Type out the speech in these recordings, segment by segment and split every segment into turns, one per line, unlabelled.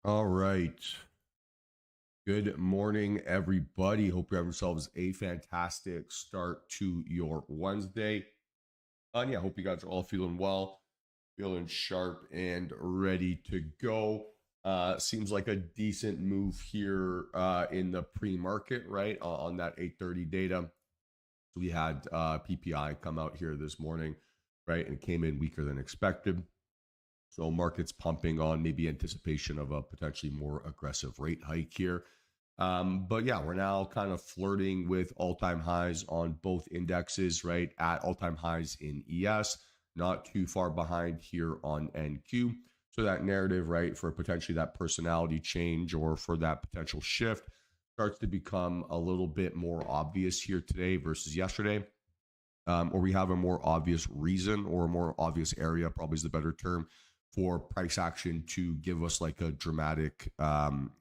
All right. Good morning, everybody. Hope you have yourselves a fantastic start to your Wednesday. And yeah, hope you guys are all feeling well, feeling sharp, and ready to go. Seems like a decent move here in the pre-market, right? On that 8:30 data. So we had PPI come out here this morning, right? And it came in weaker than expected. So markets pumping on maybe anticipation of a potentially more aggressive rate hike here. But yeah, we're now kind of flirting with all-time highs on both indexes, right? At all-time highs in ES, not too far behind here on NQ. So that narrative, right, for potentially that personality change or for that potential shift starts to become a little bit more obvious here today versus yesterday. Or we have a more obvious reason or a more obvious area, probably is the better term, for price action to give us like a dramatic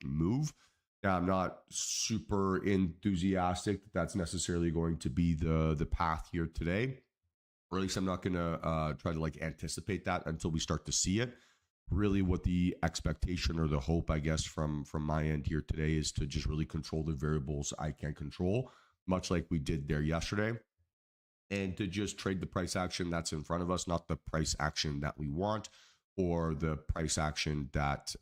move. Now, I'm not super enthusiastic that that's necessarily going to be the path here today, or at least I'm not going to try to like anticipate that until we start to see it. Really, what the expectation or the hope, I guess, from my end here today is to just really control the variables I can control, much like we did there yesterday, and to just trade the price action that's in front of us, not the price action that we want or the price action that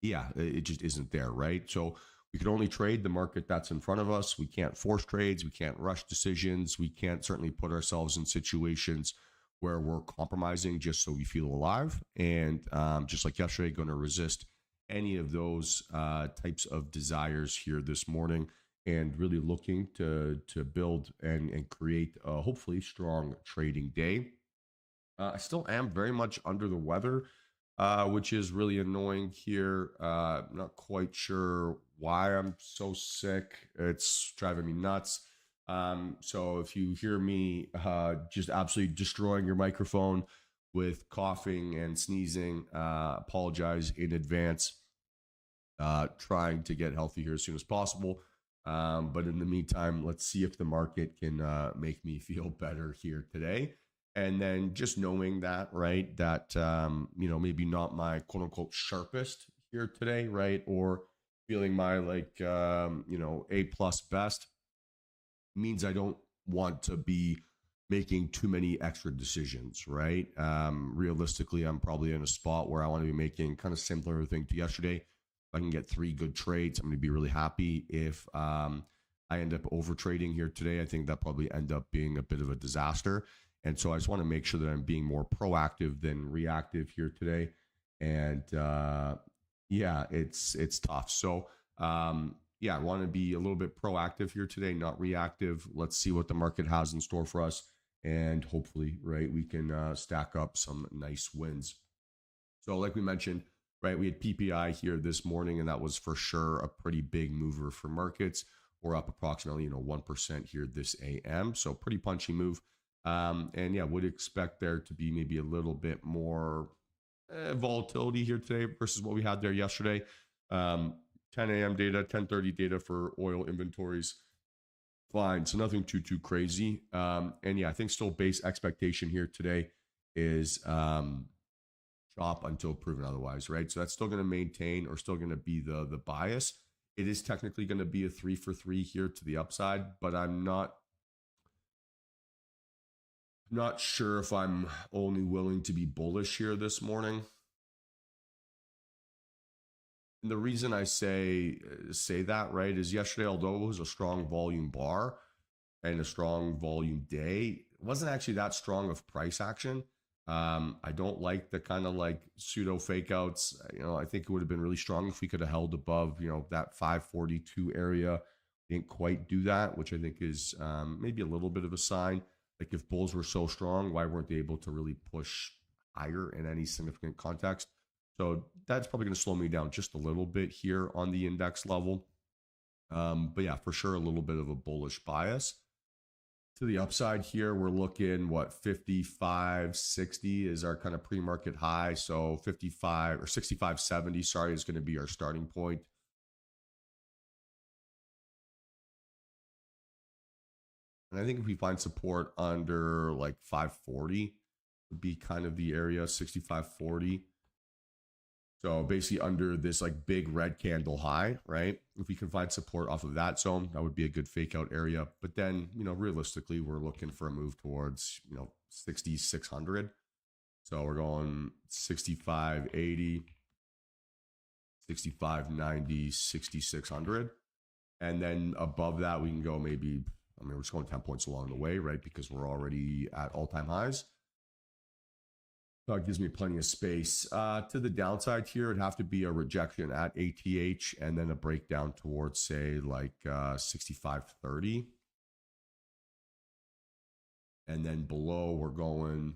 it just isn't there, right? So we can only trade the market that's in front of us. We can't force trades. We can't rush decisions. We can't certainly put ourselves in situations where we're compromising just so we feel alive. And just like yesterday, going to resist any of those types of desires here this morning, and really looking to build and create a hopefully strong trading day. I still am very much under the weather, which is really annoying here. Not quite sure why I'm so sick. It's driving me nuts. So if you hear me just absolutely destroying your microphone with coughing and sneezing, apologize in advance. Trying to get healthy here as soon as possible. But in the meantime, let's see if the market can make me feel better here today. And then just knowing that, right, that, maybe not my quote unquote sharpest here today, right, or feeling my like, A plus best means I don't want to be making too many extra decisions, right? Realistically, I'm probably in a spot where I want to be making kind of similar thing to yesterday. If I can get 3 good trades, I'm going to be really happy. If I end up over trading here today, I think that probably end up being a bit of a disaster. And so I just want to make sure that I'm being more proactive than reactive here today. And it's tough. So I want to be a little bit proactive here today, not reactive. Let's see what the market has in store for us. And hopefully, right, we can stack up some nice wins. So like we mentioned, right, we had PPI here this morning, and that was for sure a pretty big mover for markets. We're up approximately, 1% here this AM. So pretty punchy move. Would expect there to be maybe a little bit more volatility here today versus what we had there yesterday. 10 a.m. data, 10:30 data for oil inventories. Fine, so nothing too crazy. I think still base expectation here today is chop until proven otherwise, right? So that's still going to maintain or still going to be the bias. It is technically going to be a 3 for 3 here to the upside, but I'm not sure if I'm only willing to be bullish here this morning. And the reason I say that, right, is yesterday, although it was a strong volume bar and a strong volume day, it wasn't actually that strong of price action. I don't like the kind of like pseudo fake outs. I think it would have been really strong if we could have held above, that 542 area. Didn't quite do that, which I think is maybe a little bit of a sign. Like if bulls were so strong, why weren't they able to really push higher in any significant context? So that's probably going to slow me down just a little bit here on the index level. For sure, a little bit of a bullish bias. To the upside here, we're looking 55.60 is our kind of pre-market high. So 55 or 65.70, is going to be our starting point. And I think if we find support under like 540 would be kind of the area, 65.40. So basically under this like big red candle high, right? If we can find support off of that zone, that would be a good fake out area. But then, realistically, we're looking for a move towards, 6,600. So we're going 65.80, 65.90, 6,600. And then above that, we can go maybe, we're just going 10 points along the way, right? Because we're already at all-time highs. So it gives me plenty of space. To the downside here, it'd have to be a rejection at ATH and then a breakdown towards, say, like 65.30. And then below, we're going,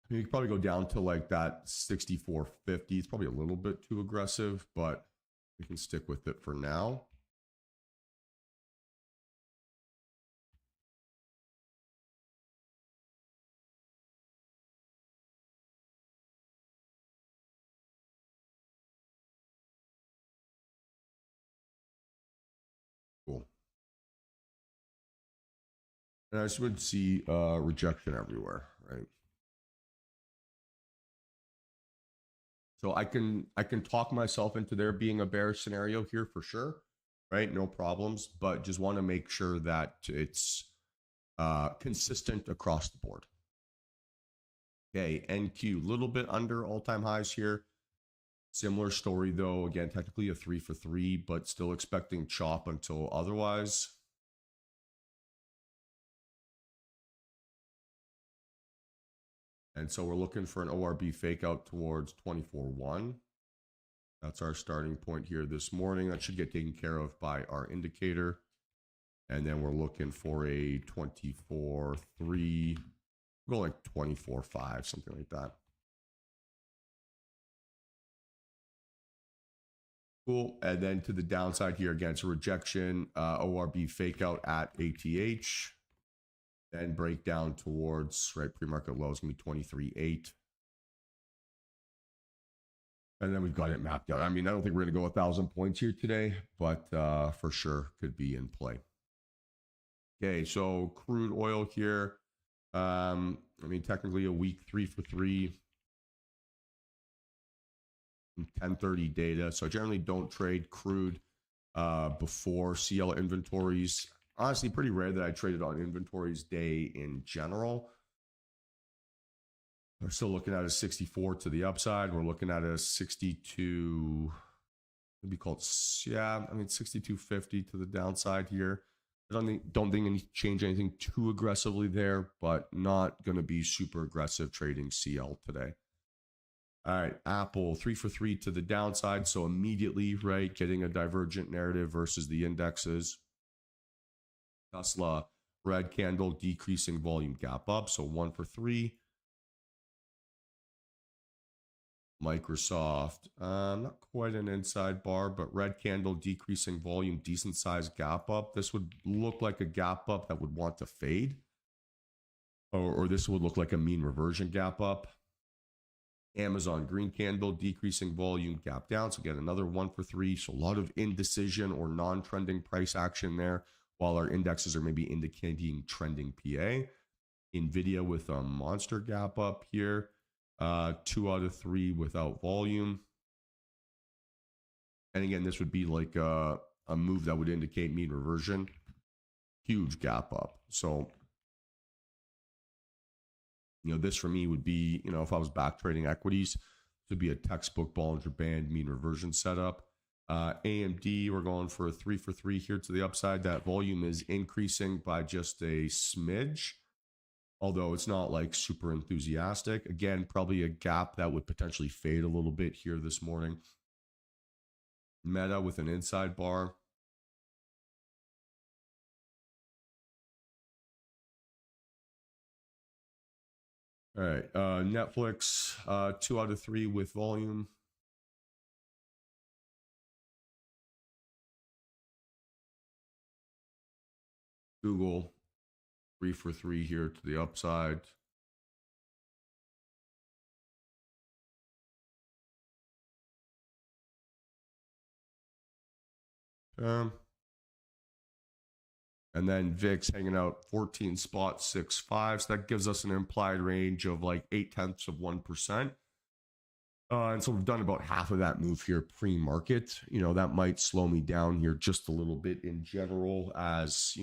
you could probably go down to like that 64.50. It's probably a little bit too aggressive, but we can stick with it for now. Cool. And I just would see rejection everywhere, right? So I can talk myself into there being a bearish scenario here for sure, right? No problems, but just want to make sure that it's consistent across the board. Okay, NQ, little bit under all-time highs here. Similar story though, again, technically a 3 for 3, but still expecting chop until otherwise. And so we're looking for an ORB fake out towards 24.1. That's our starting point here this morning. That should get taken care of by our indicator. And then we're looking for a 24.3, go like 24.5, something like that. Cool. And then to the downside here, again, it's a rejection, ORB fake out at ATH. Then break down towards, right, pre-market low is going to be 23.8. And then we've got it mapped out. I mean, I don't think we're going to go 1,000 points here today, but for sure could be in play. Okay, so crude oil here. I mean, technically a week 3 for 3. 1030 data. So I generally don't trade crude before CL inventories. Honestly, pretty rare that I traded on inventories day in general. We're still looking at a 64 to the upside. We're looking at a 62, maybe called, yeah, I mean 62.50 to the downside here. I don't think I need to change anything too aggressively there, but not going to be super aggressive trading CL today. All right, Apple 3 for 3 to the downside. So immediately, right, getting a divergent narrative versus the indexes. Tesla, red candle, decreasing volume gap up. So 1 for 3. Microsoft, not quite an inside bar, but red candle, decreasing volume, decent sized gap up. This would look like a gap up that would want to fade. Or this would look like a mean reversion gap up. Amazon, green candle, decreasing volume, gap down. So again, another 1 for 3. So a lot of indecision or non-trending price action there, while our indexes are maybe indicating trending PA. NVIDIA with a monster gap up here. 2 out of 3 without volume. And again, this would be like a move that would indicate mean reversion. Huge gap up. So, this for me would be, if I was back trading equities, this would be a textbook Bollinger Band mean reversion setup. AMD, we're going for a 3 for 3 here to the upside. That volume is increasing by just a smidge, although it's not like super enthusiastic. Again, probably a gap that would potentially fade a little bit here this morning. Meta with an inside bar. All right, Netflix, 2 out of 3 with volume. Google, 3 for 3 here to the upside. And then VIX hanging out 14 spot 6.5. So that gives us an implied range of like 0.8%. And so we've done about half of that move here pre-market. That might slow me down here just a little bit in general, as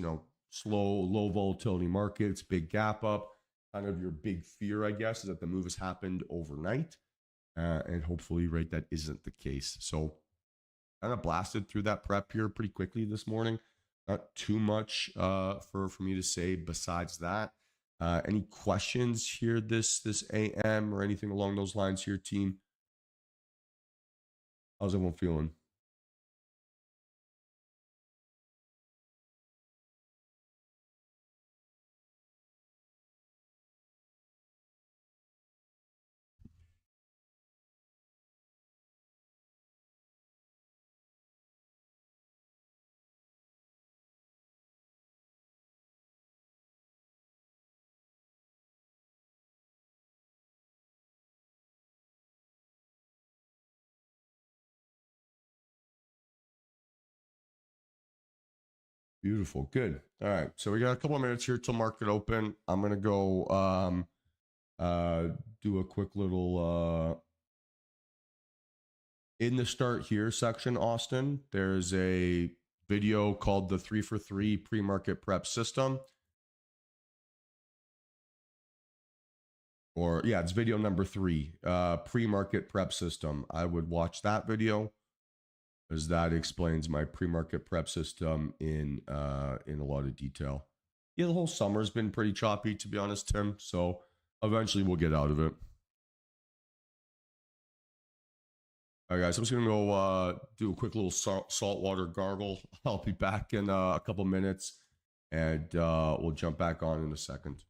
slow, low volatility markets, big gap up. Kind of your big fear, I guess, is that the move has happened overnight. And hopefully, right, that isn't the case. So kind of blasted through that prep here pretty quickly this morning. Not too much for me to say besides that. Any questions here this AM or anything along those lines here, team? How's everyone feeling? Beautiful. Good. All right. So we got a couple of minutes here till market open. I'm gonna go do a quick little in the start here section, Austin. There's a video called the 3 for 3 pre-market prep system. Or yeah, it's video number 3, pre-market prep system. I would watch that video, as that explains my pre-market prep system in a lot of detail. Yeah, the whole summer's been pretty choppy, to be honest, Tim. So eventually we'll get out of it. All right, guys, I'm just gonna go do a quick little saltwater gargle. I'll be back in a couple minutes, and we'll jump back on in a second.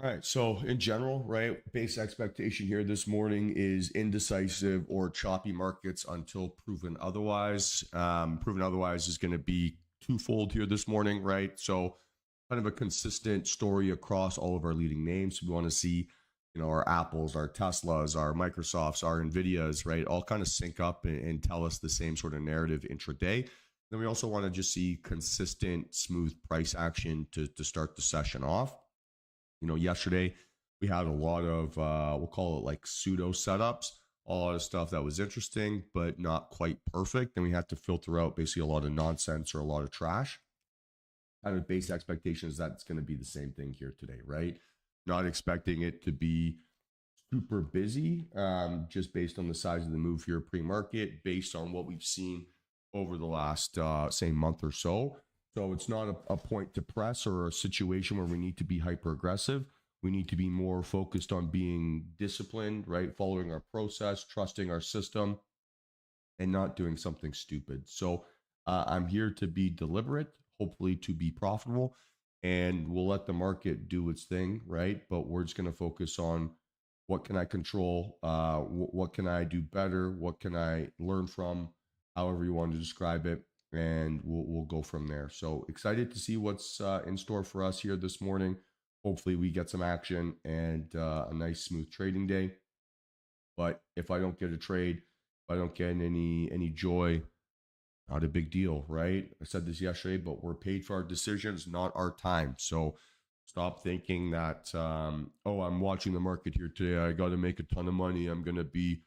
All right. So in general, right, base expectation here this morning is indecisive or choppy markets until proven otherwise. Proven otherwise is going to be twofold here this morning, right? So kind of a consistent story across all of our leading names. We want to see, our Apples, our Teslas, our Microsofts, our Nvidias, right, all kind of sync up and tell us the same sort of narrative intraday. Then we also want to just see consistent, smooth price action to start the session off. Yesterday we had a lot of we'll call it like pseudo setups, a lot of stuff that was interesting but not quite perfect. And we had to filter out basically a lot of nonsense or a lot of trash. Kind of base expectations that it's going to be the same thing here today, right? Not expecting it to be super busy, just based on the size of the move here pre-market, based on what we've seen over the last say month or so. So it's not a point to press or a situation where we need to be hyper aggressive. We need to be more focused on being disciplined, right? Following our process, trusting our system, and not doing something stupid. So I'm here to be deliberate, hopefully to be profitable, and we'll let the market do its thing, right? But we're just going to focus on what can I control, what can I do better, what can I learn from, however you want to describe it, and we'll go from there. So excited to see what's in store for us here this morning. Hopefully, we get some action and a nice smooth trading day. But if I don't get a trade, if I don't get any joy, not a big deal, right? I said this yesterday, but we're paid for our decisions, not our time. So stop thinking that, oh, I'm watching the market here today. I got to make a ton of money. I'm going to be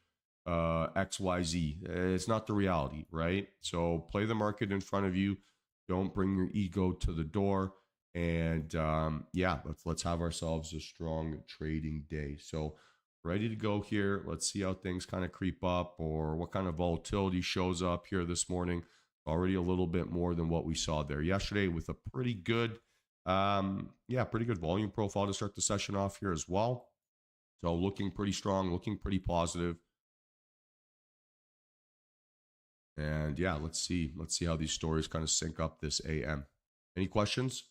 XYZ. It's not the reality, right? So play the market in front of you. Don't bring your ego to the door. And yeah, let's have ourselves a strong trading day. So ready to go here. Let's see how things kind of creep up or what kind of volatility shows up here this morning. Already a little bit more than what we saw there yesterday with a pretty good, pretty good volume profile to start the session off here as well. So looking pretty strong, looking pretty positive. And yeah, let's see how these stories kind of sync up this AM. Any questions?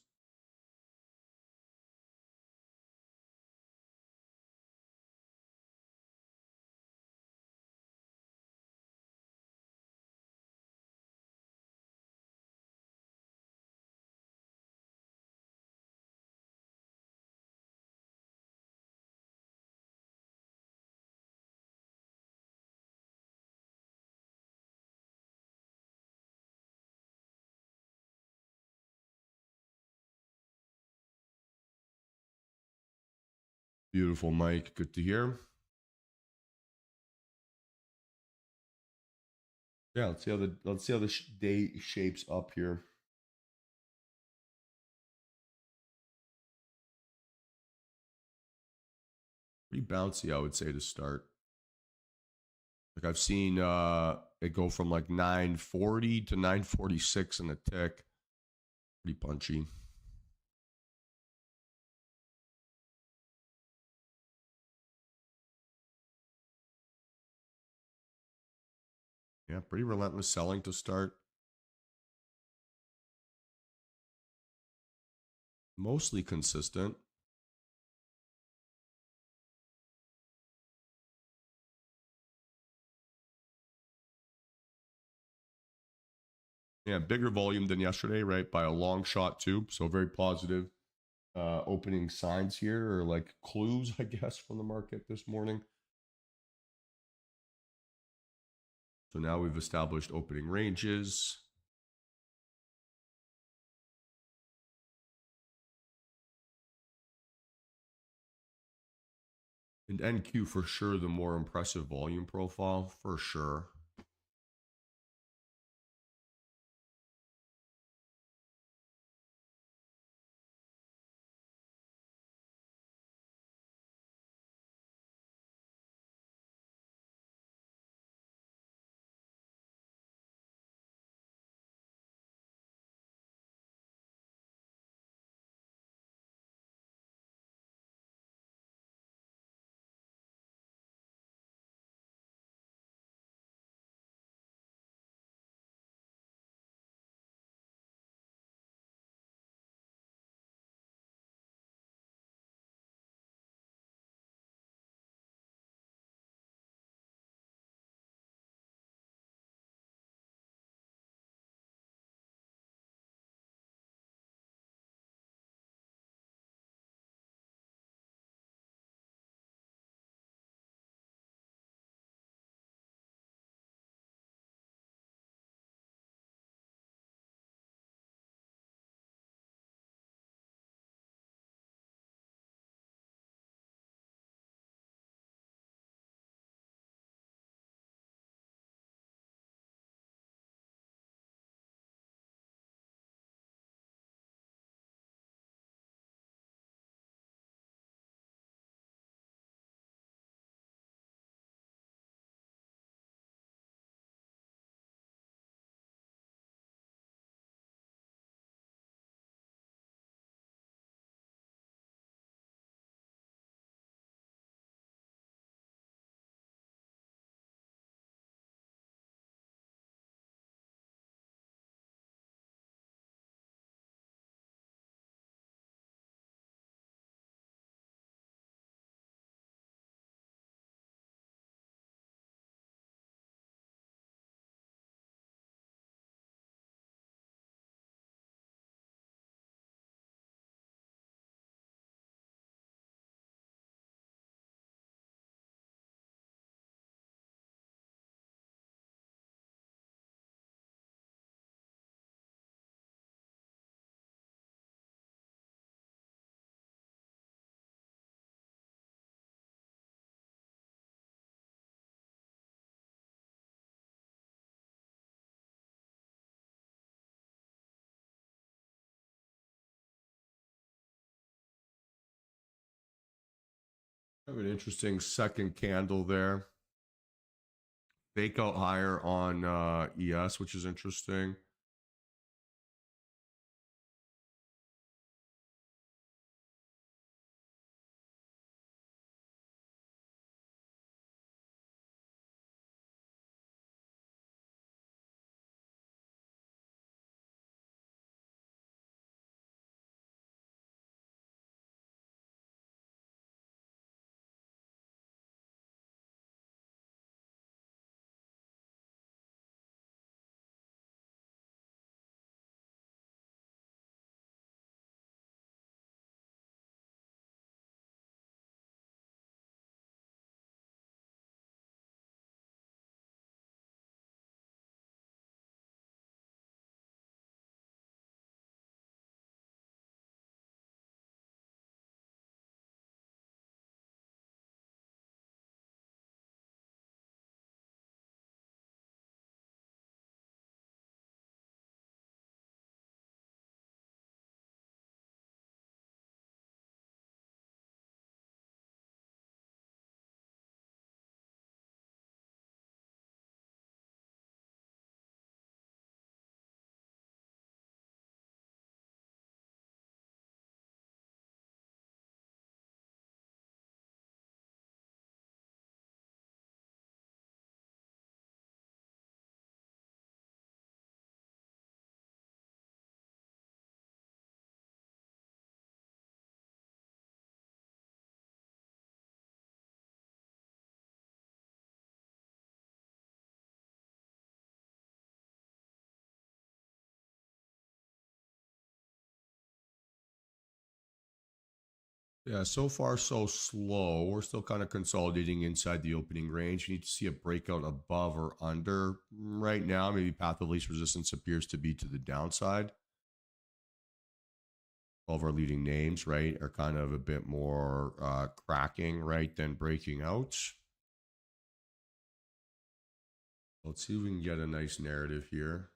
Beautiful, Mike. Good to hear. Yeah, let's see how the day shapes up here. Pretty bouncy, I would say, to start. Like I've seen it go from like 940 to 946 in a tick. Pretty punchy. Yeah, pretty relentless selling to start. Mostly consistent. Yeah, bigger volume than yesterday, right? By a long shot too. So very positive opening signs here, or like clues, I guess, from the market this morning. So now we've established opening ranges. And NQ for sure, the more impressive volume profile for sure. Have an interesting second candle there. Fake out higher on ES, which is interesting. Yeah, so far so slow. We're still kind of consolidating inside the opening range. We need to see a breakout above or under right now. Maybe path of least resistance appears to be to the downside. All of our leading names, right, are kind of a bit more cracking, right, than breaking out. Let's see if we can get a nice narrative here.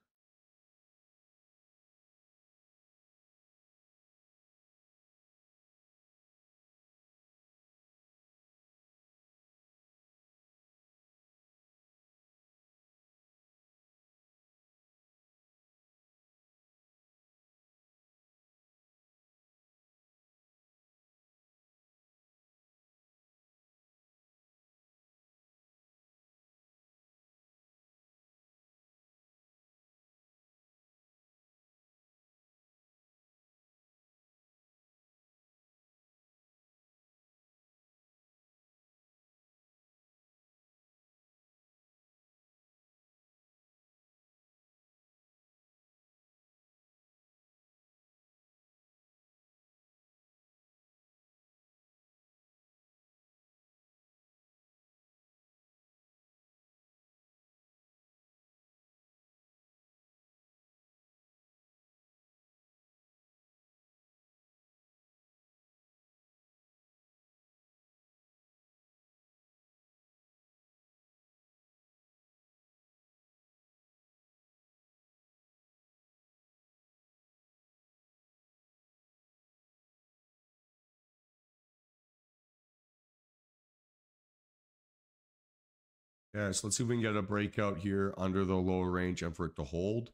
Yeah, so let's see if we can get a breakout here under the lower range and for it to hold.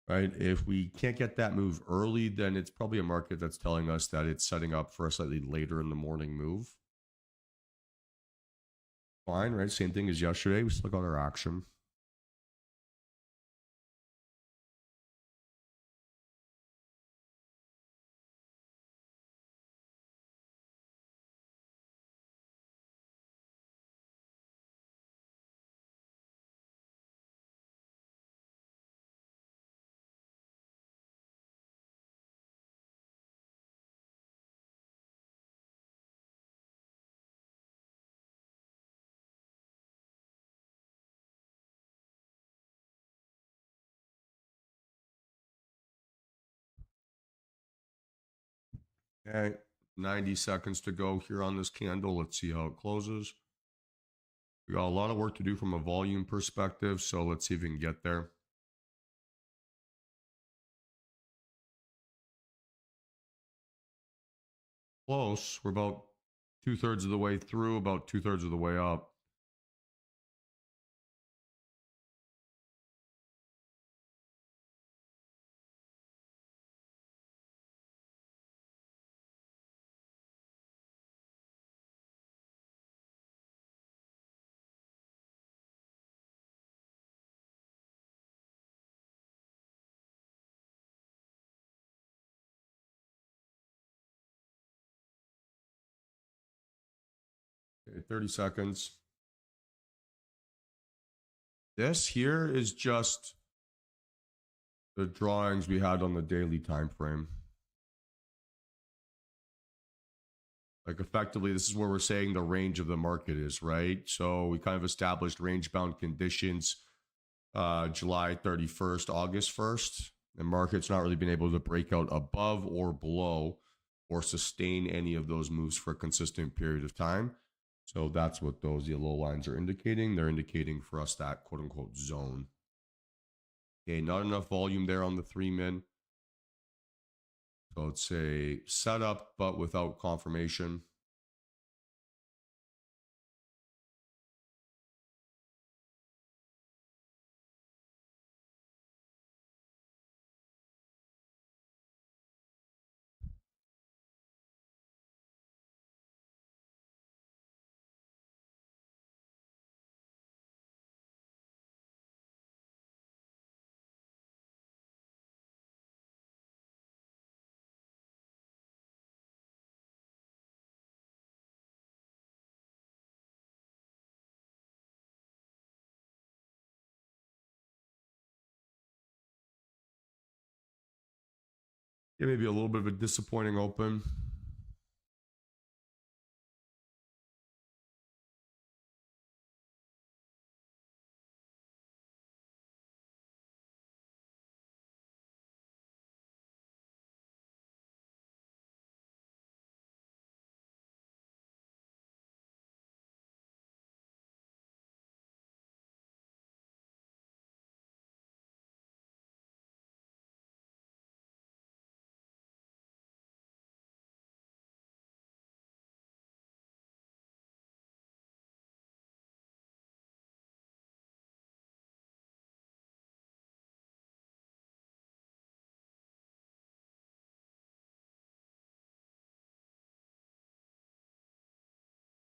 Right. If we can't get that move early, then it's probably a market that's telling us that it's setting up for a slightly later in the morning move. Fine, right? Same thing as yesterday. We still got our action. Okay. 90 seconds to go here on this candle. Let's see how it closes. We got a lot of work to do from a volume perspective, so let's see if we can get there. Close. We're about 2/3 of the way through, about 2/3 of the way up. Okay, 30 seconds. This here is just the drawings we had on the daily time frame. Like effectively, this is where we're saying the range of the market is, right? So we kind of established range bound conditions July 31st, August 1st. The market's not really been able to break out above or below or sustain any of those moves for a consistent period of time. So that's what those yellow lines are indicating. They're indicating for us that quote unquote zone. Okay, not enough volume there on the 3-min. So it's a setup, but without confirmation. Yeah, maybe a little bit of a disappointing open.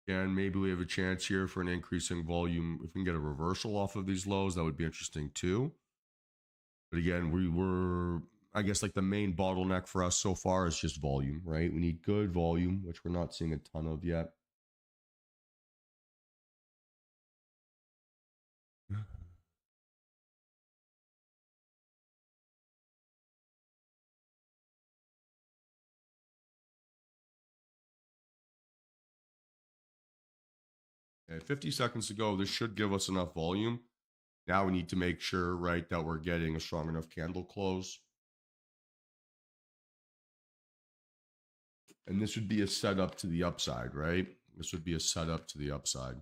And maybe we have a chance here for an increasing volume. If we can get a reversal off of these lows, that would be interesting too. But again, we were, I guess, like the main bottleneck for us so far is just volume, right? We need good volume, which we're not seeing a ton of yet. Okay, 50 seconds to go. This should give us enough volume. Now we need to make sure, right, that we're getting a strong enough candle close. And this would be a setup to the upside, right? This would be a setup to the upside.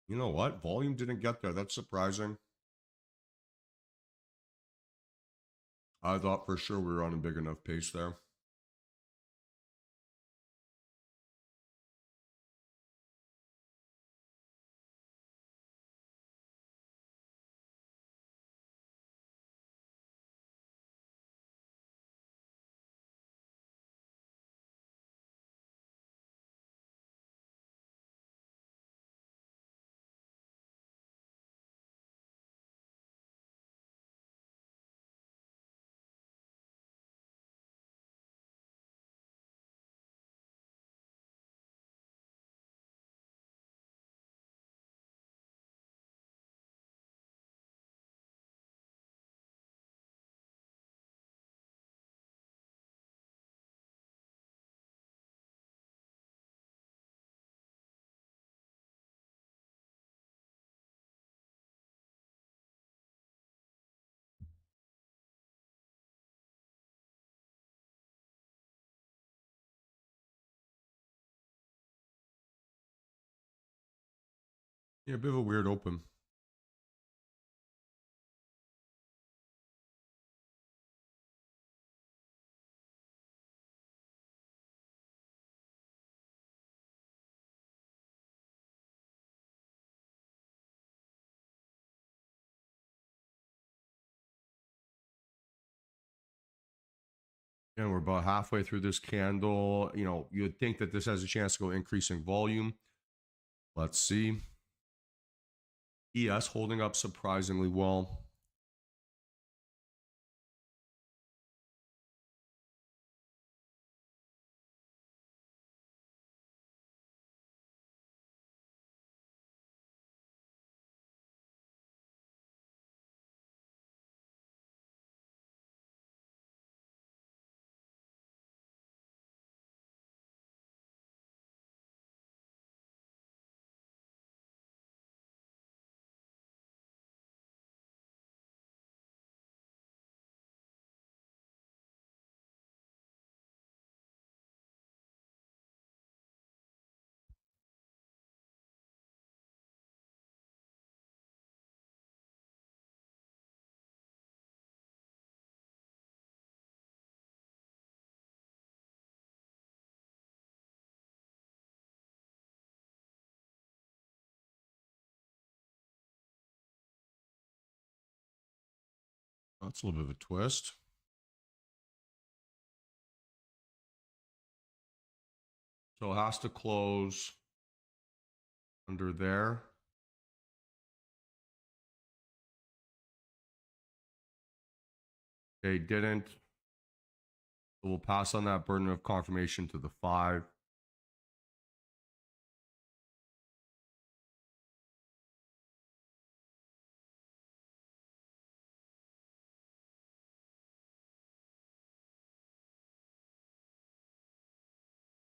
You know what? Volume didn't get there. That's surprising. I thought for sure we were on a big enough pace there. Yeah, a bit of a weird open. And we're about halfway through this candle. You know, you'd think that this has a chance to go increasing volume. Let's see. ES holding up surprisingly well. That's a little bit of a twist. So it has to close under there. They didn't. So we'll pass on that burden of confirmation to the 5.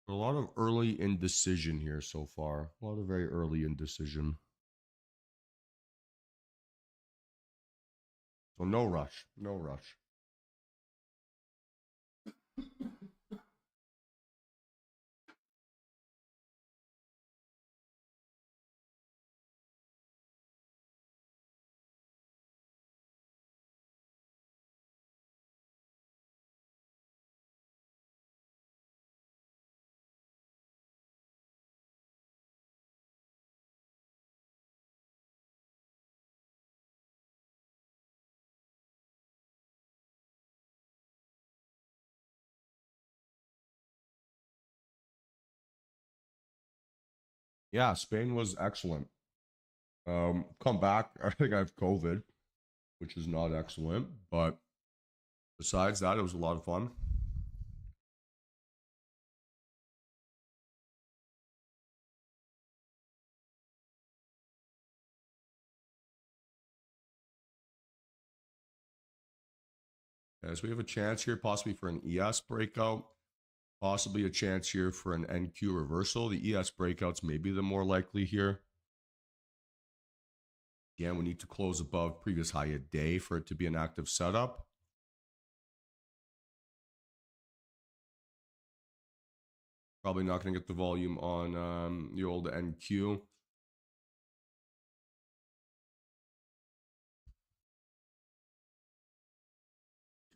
A lot of early indecision here so far. A lot of very early indecision. So no rush. No rush. Yeah, Spain was excellent. Come back. I think I have COVID, which is not excellent. But besides that, it was a lot of fun. As we have a chance here, possibly for an ES breakout, possibly a chance here for an NQ reversal. The ES breakouts may be the more likely here. Again, we need to close above previous high a day for it to be an active setup. Probably not going to get the volume on the old NQ.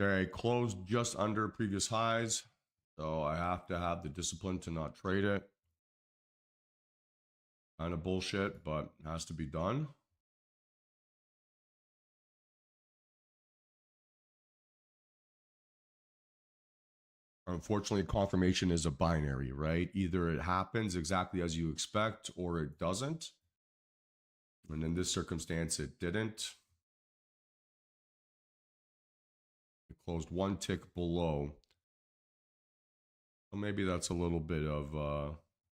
Okay, closed just under previous highs. So I have to have the discipline to not trade it. Kind of bullshit, but has to be done. Unfortunately, confirmation is a binary, right? Either it happens exactly as you expect or it doesn't. And in this circumstance, it didn't. It closed one tick below. So maybe that's a little bit of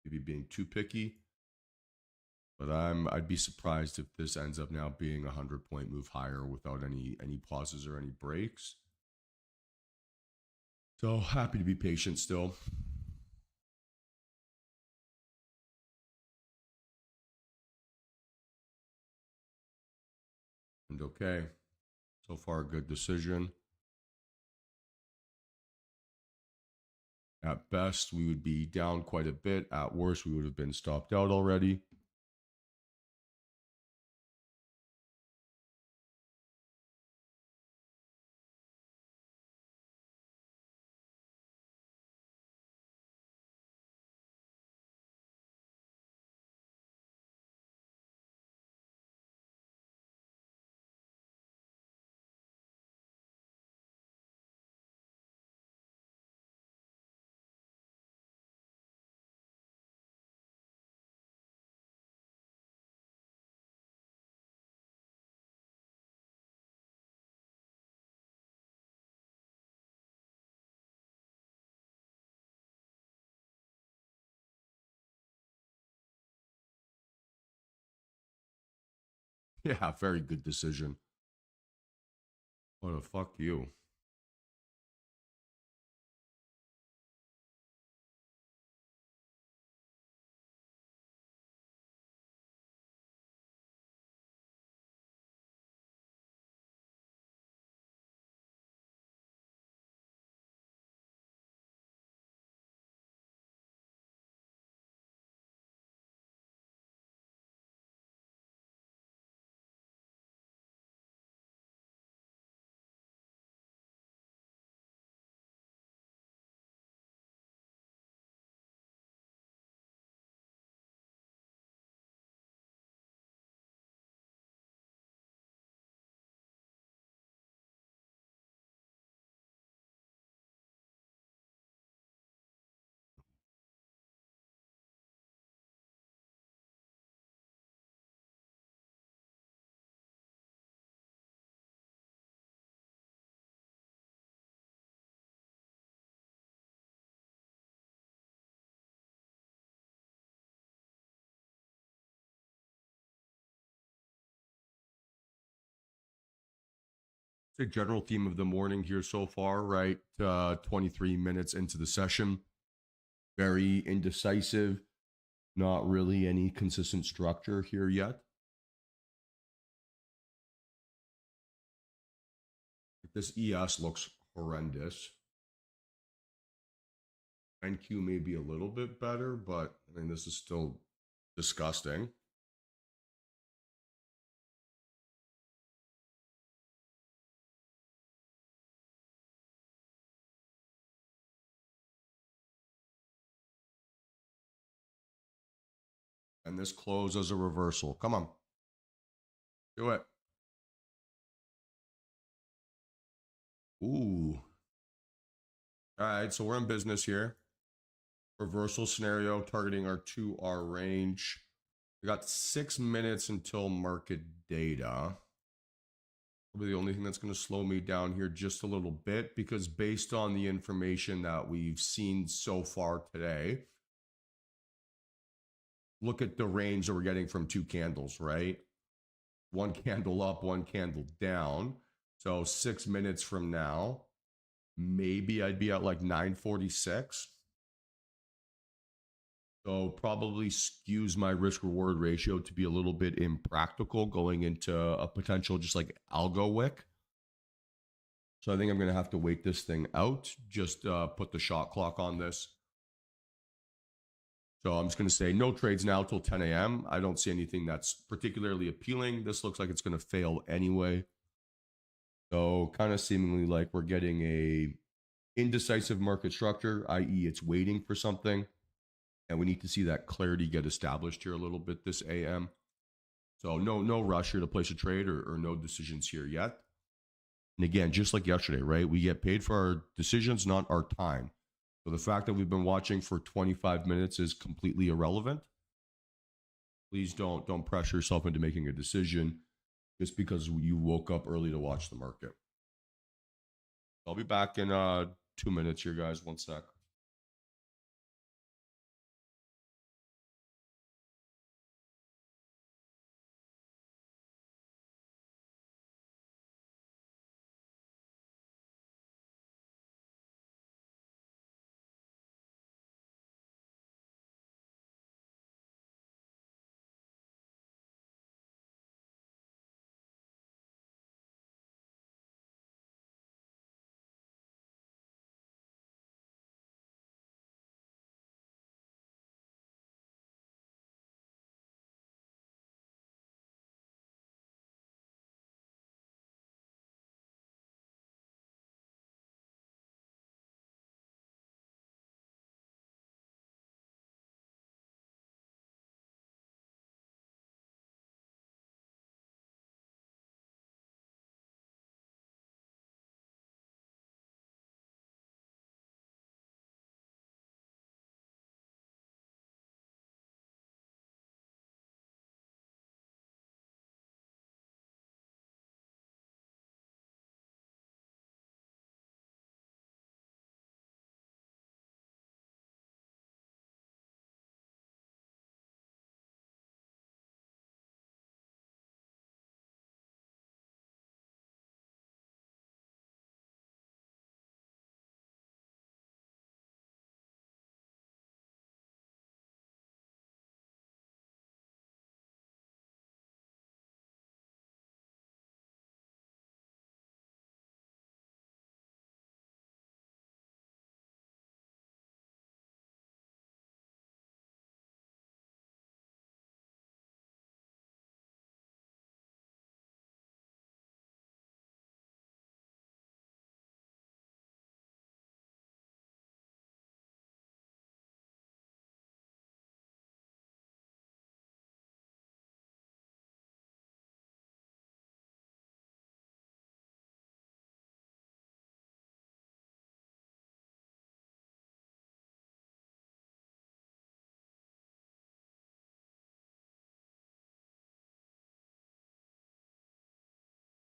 maybe being too picky. But I'd be surprised if this ends up now being a 100-point move higher without any pauses or any breaks. So happy to be patient still. And okay, so far a good decision. At best, we would be down quite a bit. At worst, we would have been stopped out already. Yeah, very good decision. What the fuck you? It's a general theme of the morning here so far, right? 23 minutes into the session. Very indecisive. Not really any consistent structure here yet. This ES looks horrendous. NQ may be a little bit better, but I mean, this is still disgusting. And this close as a reversal. Come on. Do it. Ooh. All right, so we're in business here. Reversal scenario targeting our 2R range. We got 6 minutes until market data. Probably the only thing that's going to slow me down here just a little bit, because based on the information that we've seen so far today, look at the range that we're getting from two candles, right? One candle up, one candle down. So 6 minutes from now, maybe I'd be at like 946. So probably skews my risk reward ratio to be a little bit impractical going into a potential just like algo wick. So I think I'm going to have to wait this thing out, just put the shot clock on this. So I'm just going to say no trades now till 10 a.m. I don't see anything that's particularly appealing. This looks like it's going to fail anyway. So kind of seemingly like we're getting a indecisive market structure, i.e. it's waiting for something. And we need to see that clarity get established here a little bit this AM. So no rush here to place a trade or no decisions here yet. And again, just like yesterday, right? We get paid for our decisions, not our time. So the fact that we've been watching for 25 minutes is completely irrelevant. Please don't pressure yourself into making a decision just because you woke up early to watch the market. I'll be back in 2 minutes here, guys. One sec.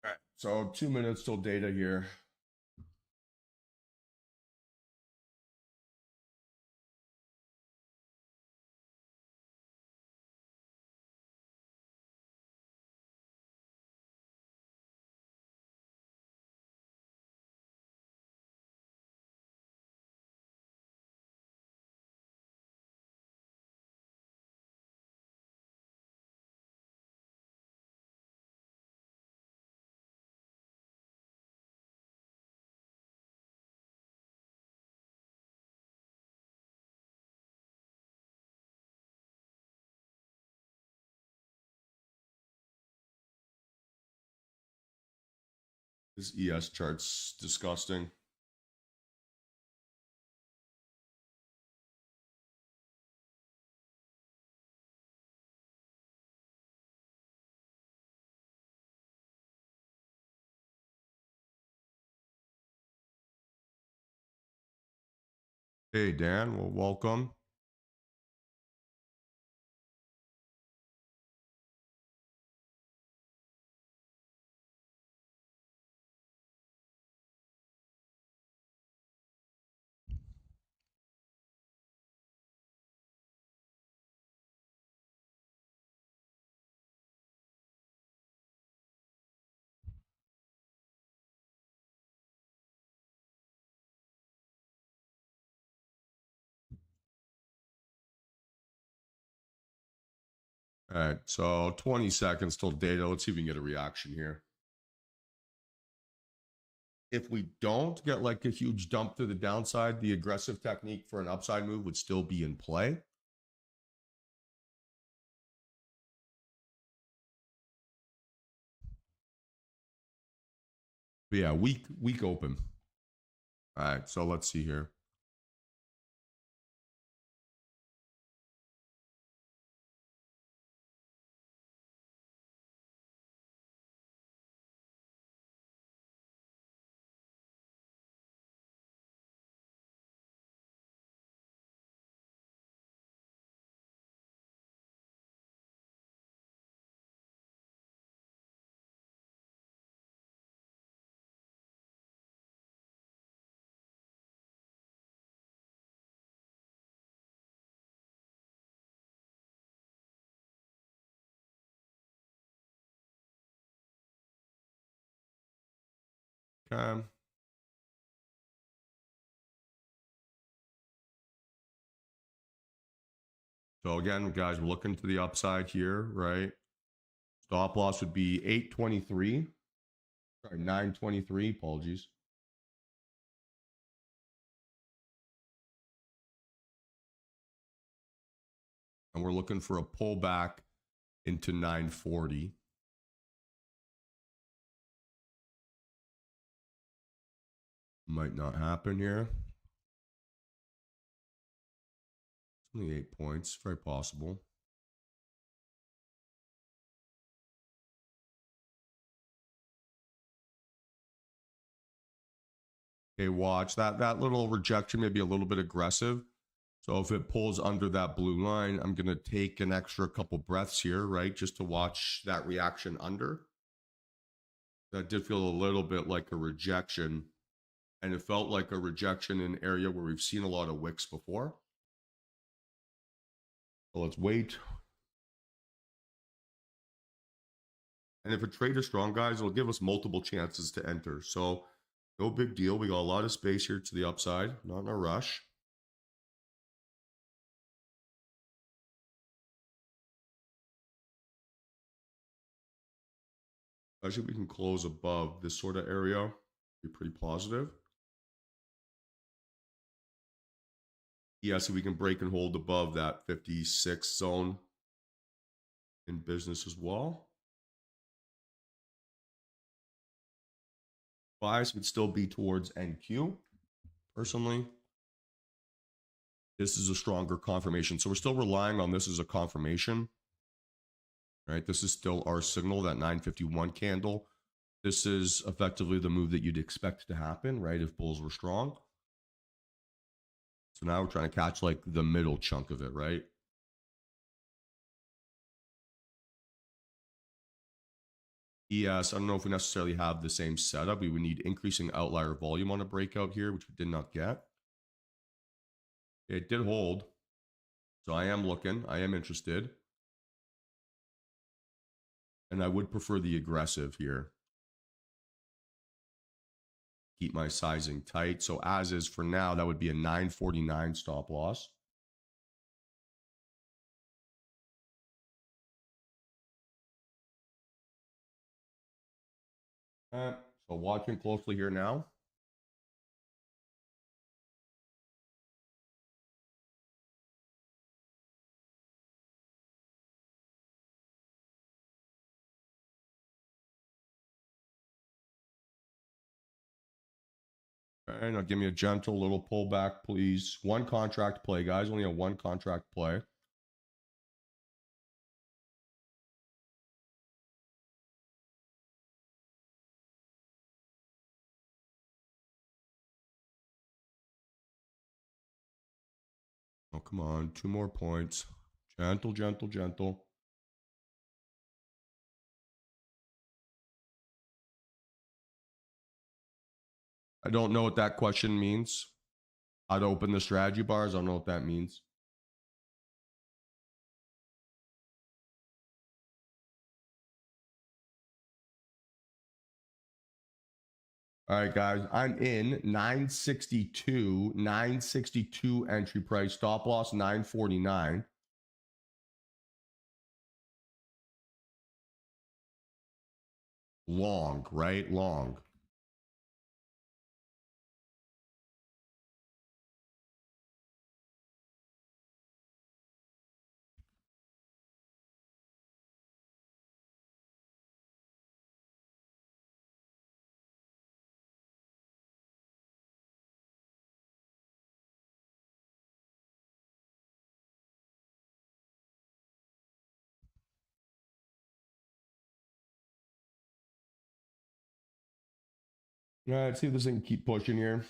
All right, so 2 minutes till data here. This ES chart's disgusting. Hey, Dan, well, welcome. All right, so 20 seconds till data. Let's see if we can get a reaction here. If we don't get like a huge dump to the downside, the aggressive technique for an upside move would still be in play. But yeah, weak open. All right, so let's see here. Okay. So again, guys, we're looking to the upside here, right? Stop loss would be 823. Sorry, 923. Apologies. And we're looking for a pullback into 940. Might not happen here. It's only 8 points. Very possible. Okay, watch that little rejection may be a little bit aggressive. So if it pulls under that blue line, I'm going to take an extra couple breaths here, right? Just to watch that reaction under. That did feel a little bit like a rejection. And it felt like a rejection in an area where we've seen a lot of wicks before. So let's wait. And if a trade is strong, guys, it'll give us multiple chances to enter. So no big deal. We got a lot of space here to the upside, not in a rush. Especially if we can close above this sort of area, be pretty positive. Yeah, so we can break and hold above that 56 zone in business as well. Bias would still be towards NQ, personally. This is a stronger confirmation. So we're still relying on this as a confirmation. Right? This is still our signal, that 951 candle. This is effectively the move that you'd expect to happen, right? If bulls were strong. So now we're trying to catch like the middle chunk of it, right? ES, I don't know if we necessarily have the same setup. We would need increasing outlier volume on a breakout here, which we did not get. It did hold. So I am looking. I am interested. And I would prefer the aggressive here. Keep my sizing tight. So as is for now, that would be a 949 stop loss. So watching closely here now. Okay, now give me a gentle little pullback, please. One contract play, guys. Only a one contract play. Oh, come on. 2 more points. Gentle, gentle, gentle. I don't know what that question means. How to open the strategy bars. I don't know what that means. All right, guys. I'm in 962. 962 entry price. Stop loss 949. Long, right? Long. Yeah, let's see if this thing can keep pushing here.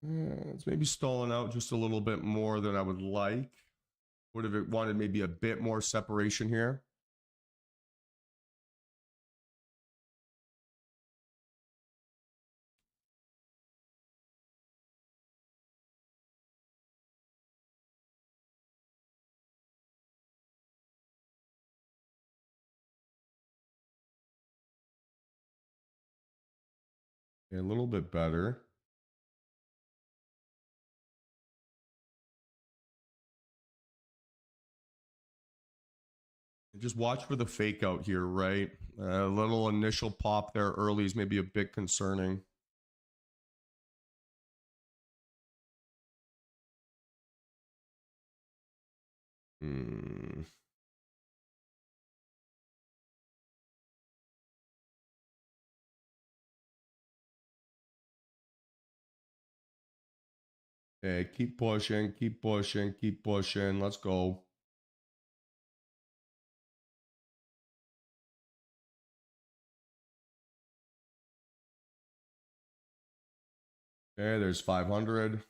It's maybe stalling out just a little bit more than I would like. Would have wanted maybe a bit more separation here. A little bit better. Just watch for the fake out here, right? A little initial pop there early is maybe a bit concerning. Hmm. Okay, keep pushing, keep pushing, keep pushing. Let's go. Okay, there's 500.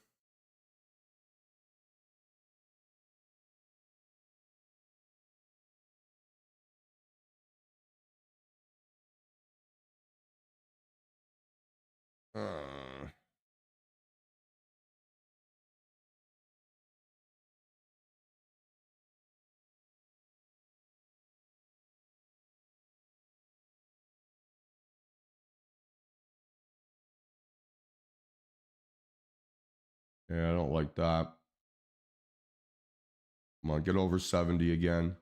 Yeah, I don't like that. Come on, get over 70 again.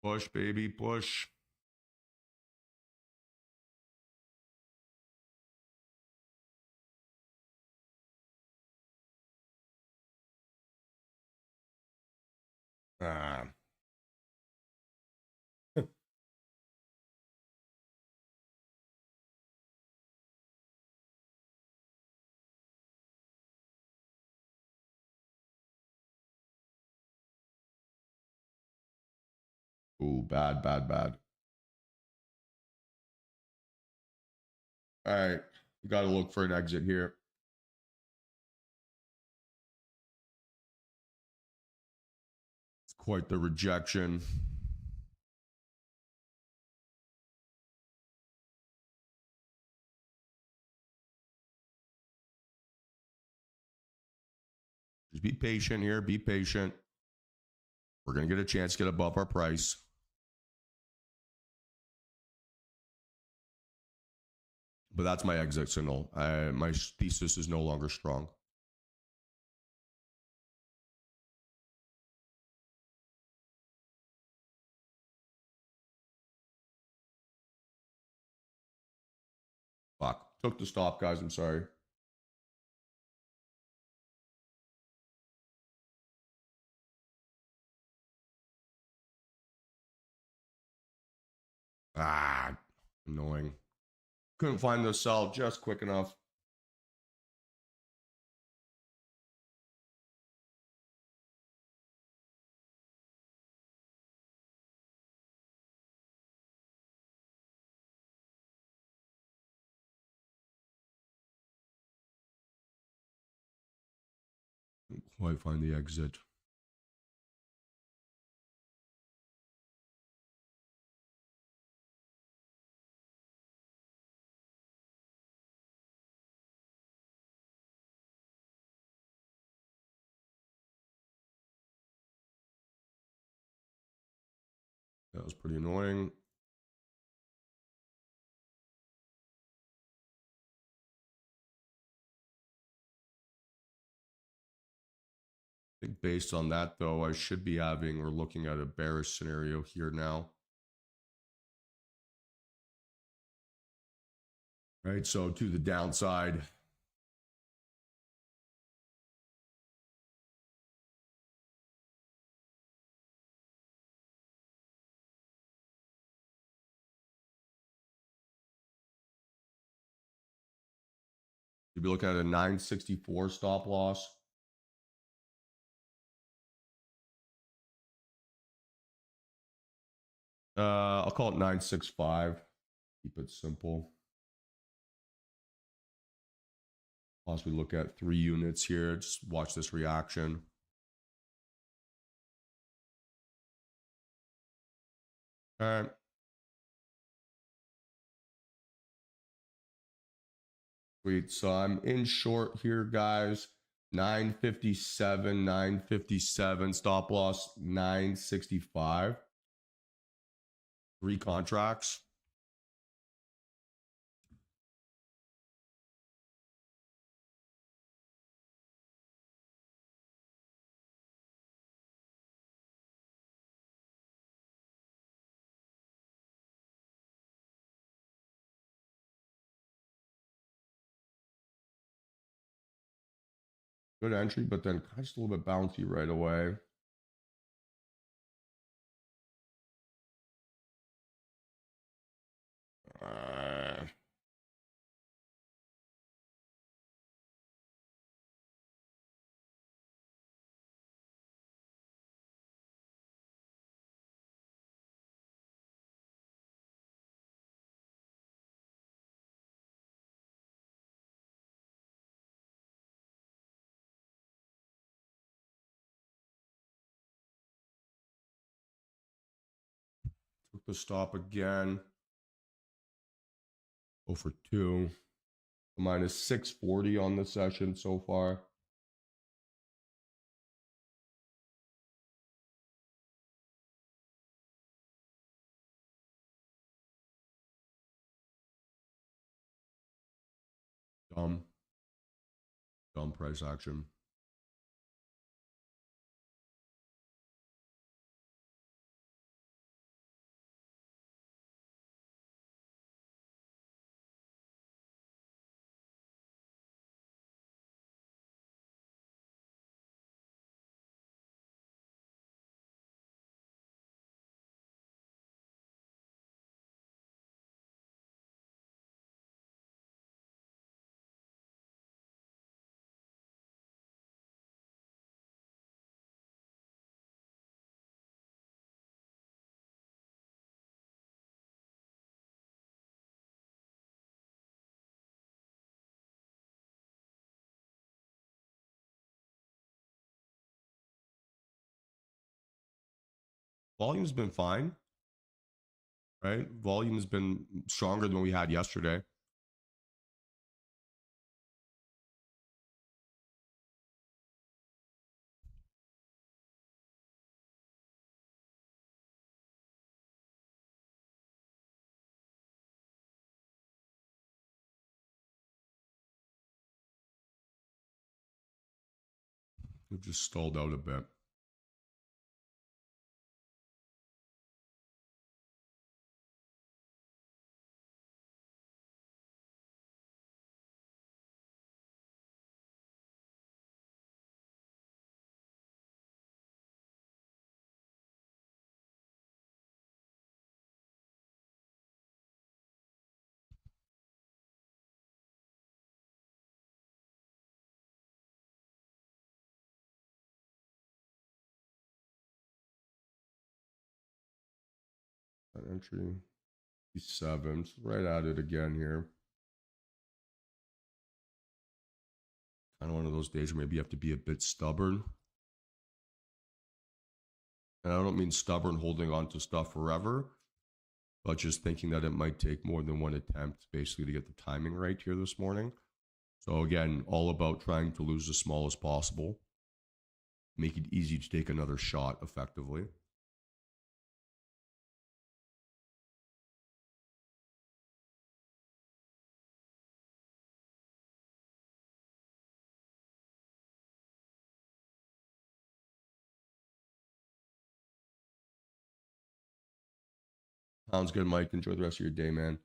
Push, baby, push. Ah. Ooh, bad, bad, bad. All right. You got to look for an exit here. It's quite the rejection. Just be patient here. Be patient. We're going to get a chance to get above our price. But that's my exit signal. My thesis is no longer strong. Fuck. Took the stop, guys. I'm sorry. Ah, annoying. Couldn't find the sell just quick enough. Couldn't quite find the exit. That was pretty annoying. I think based on that, though, I should be having or looking at a bearish scenario here now. Right, so to the downside. You'd be looking at a 964 stop loss. I'll call it 965. Keep it simple. Possibly look at 3 units here. Just watch this reaction. All right. Sweet. So I'm in short here, guys. 957, 957. Stop loss 965. 3 contracts. Good entry, but then just a little bit bouncy right away. Took the stop again. Go for 2. Minus 640 on the session so far. Dumb price action. Volume's been fine, right? Volume has been stronger than we had yesterday. We've just stalled out a bit. That entry 7, right at it again here. Kind of one of those days where maybe you have to be a bit stubborn. And I don't mean stubborn holding on to stuff forever, but just thinking that it might take more than one attempt basically to get the timing right here this morning. So again, all about trying to lose as small as possible. Make it easy to take another shot effectively. Sounds good, Mike. Enjoy the rest of your day, man.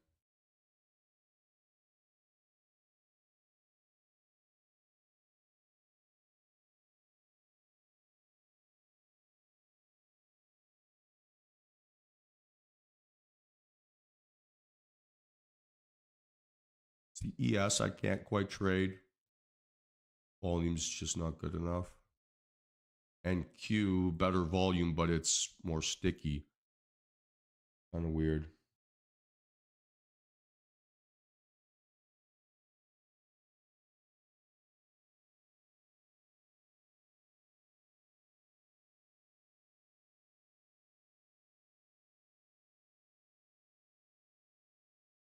It's the ES I can't quite trade. Volume's just not good enough. And Q, better volume, but it's more sticky. Kind of weird.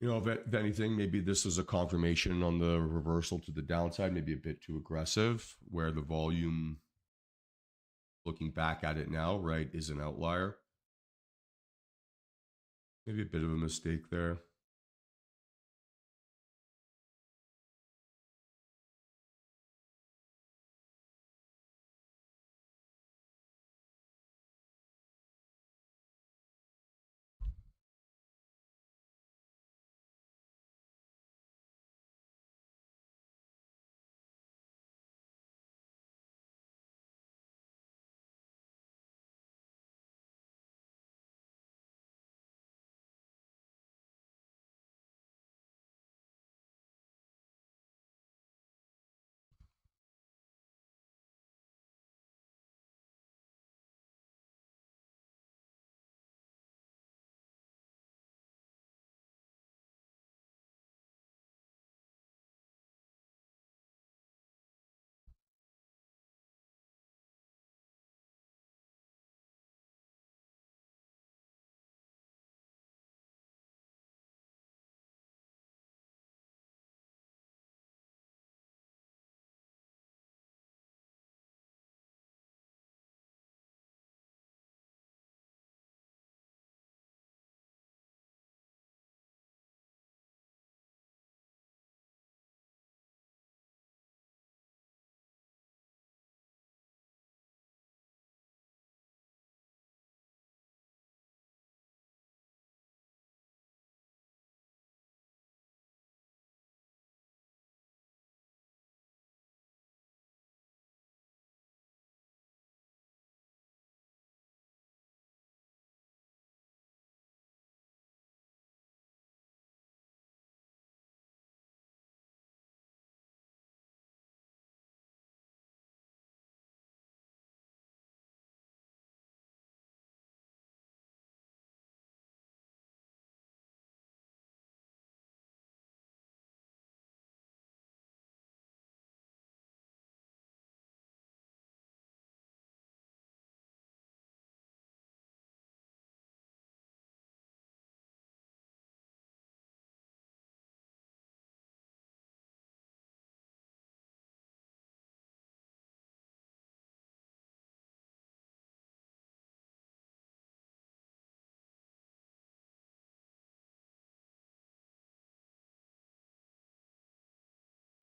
You know, if anything, maybe this is a confirmation on the reversal to the downside, maybe a bit too aggressive, where the volume, looking back at it now, right, is an outlier. Maybe a bit of a mistake there.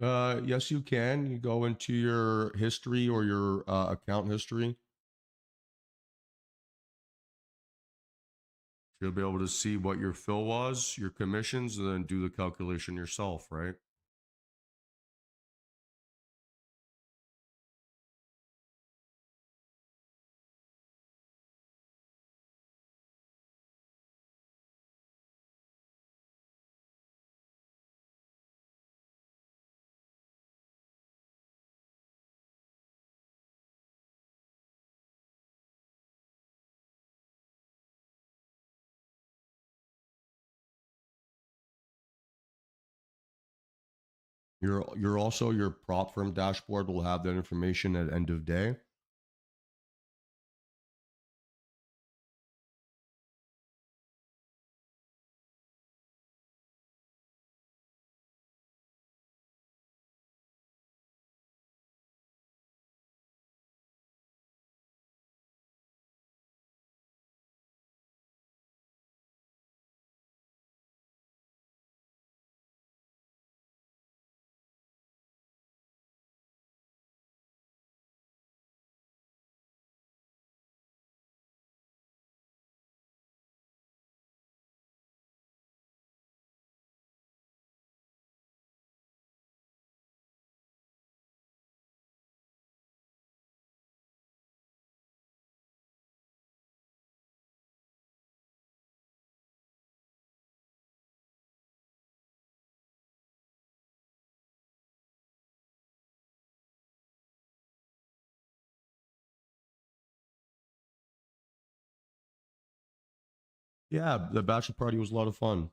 Yes, you can. You go into your history or your account history. You'll be able to see what your fill was, your commissions, and then do the calculation yourself, right? You're also your prop firm dashboard will have that information at end of day. Yeah, the bachelor party was a lot of fun.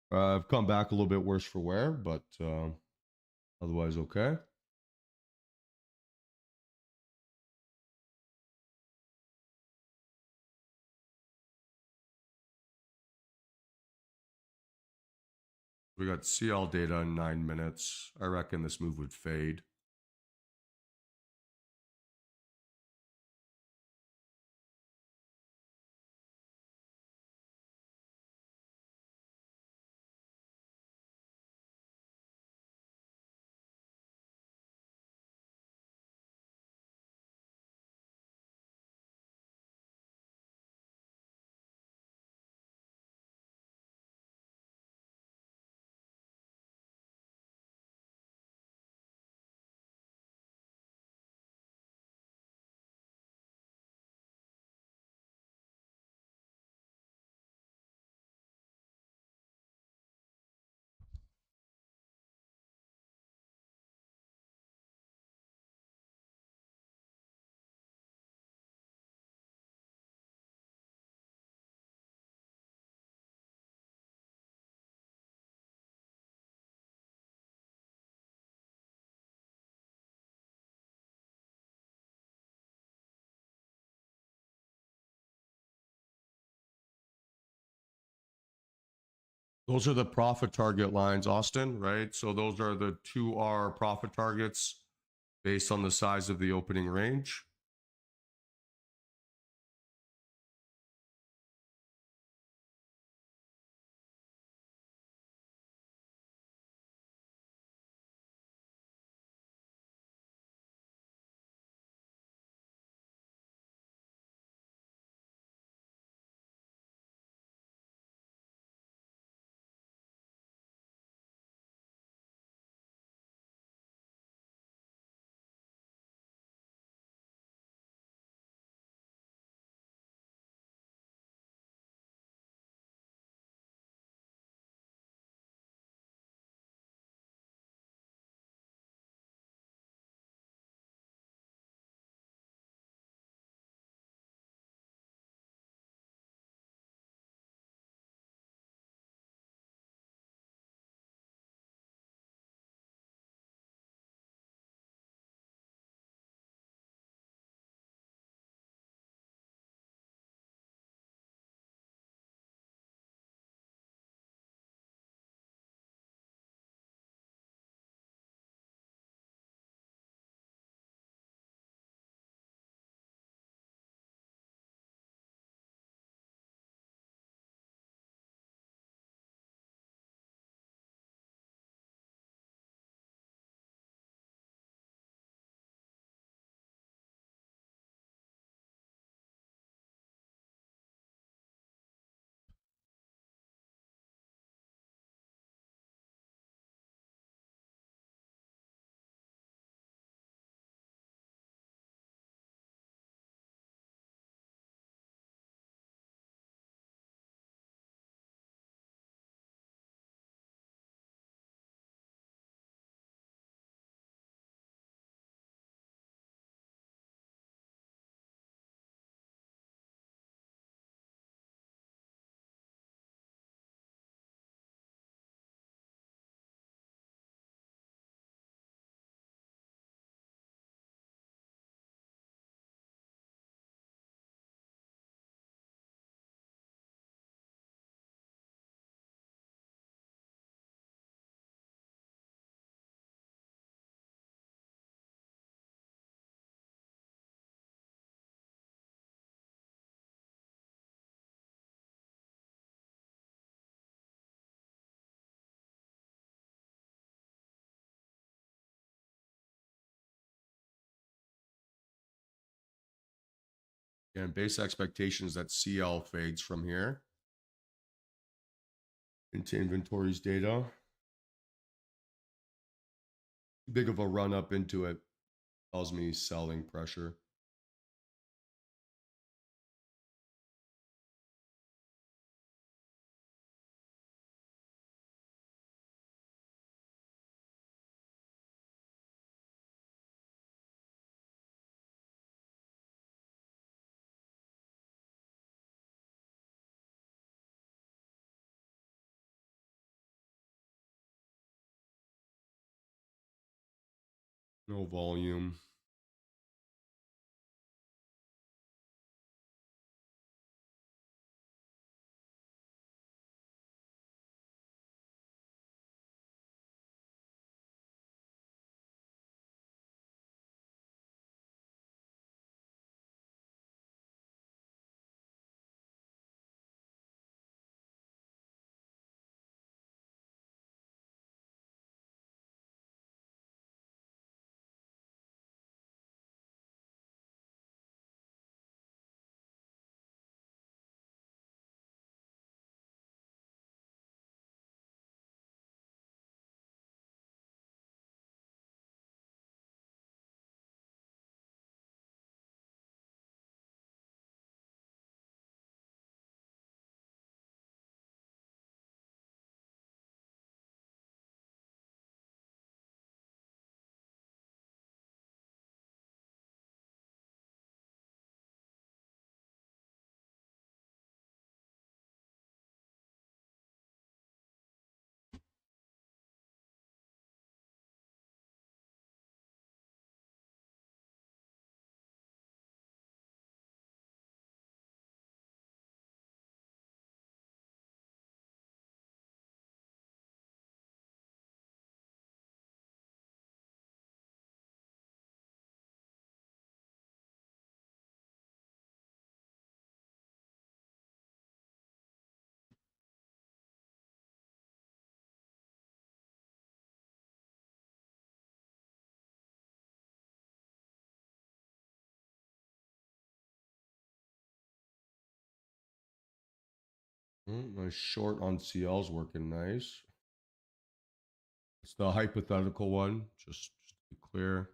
I've come back a little bit worse for wear, but otherwise okay. We got CL data in 9 minutes. I reckon this move would fade. Those are the profit target lines, Austin, right? So those are the 2R profit targets based on the size of the opening range. And base expectations that CL fades from here into inventories data. Big of a run up into it tells me selling pressure. No volume. My short on CL's working nice. It's the hypothetical one, just to be clear.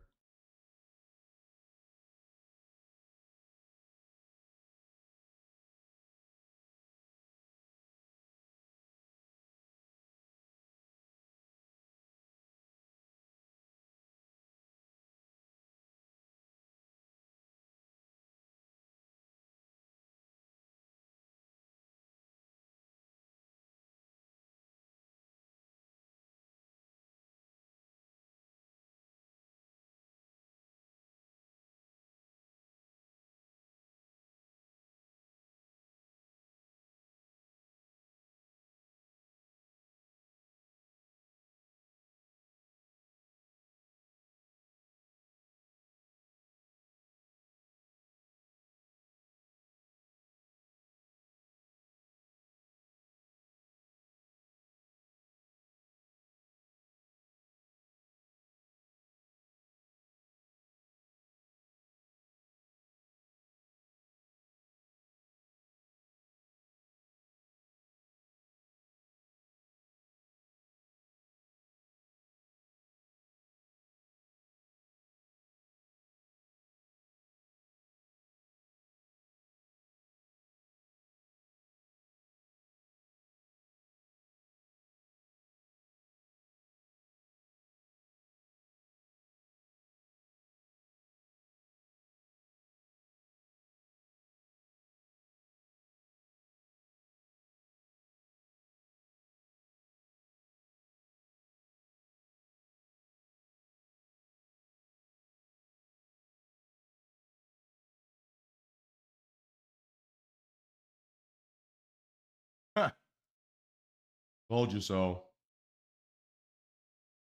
Told you so.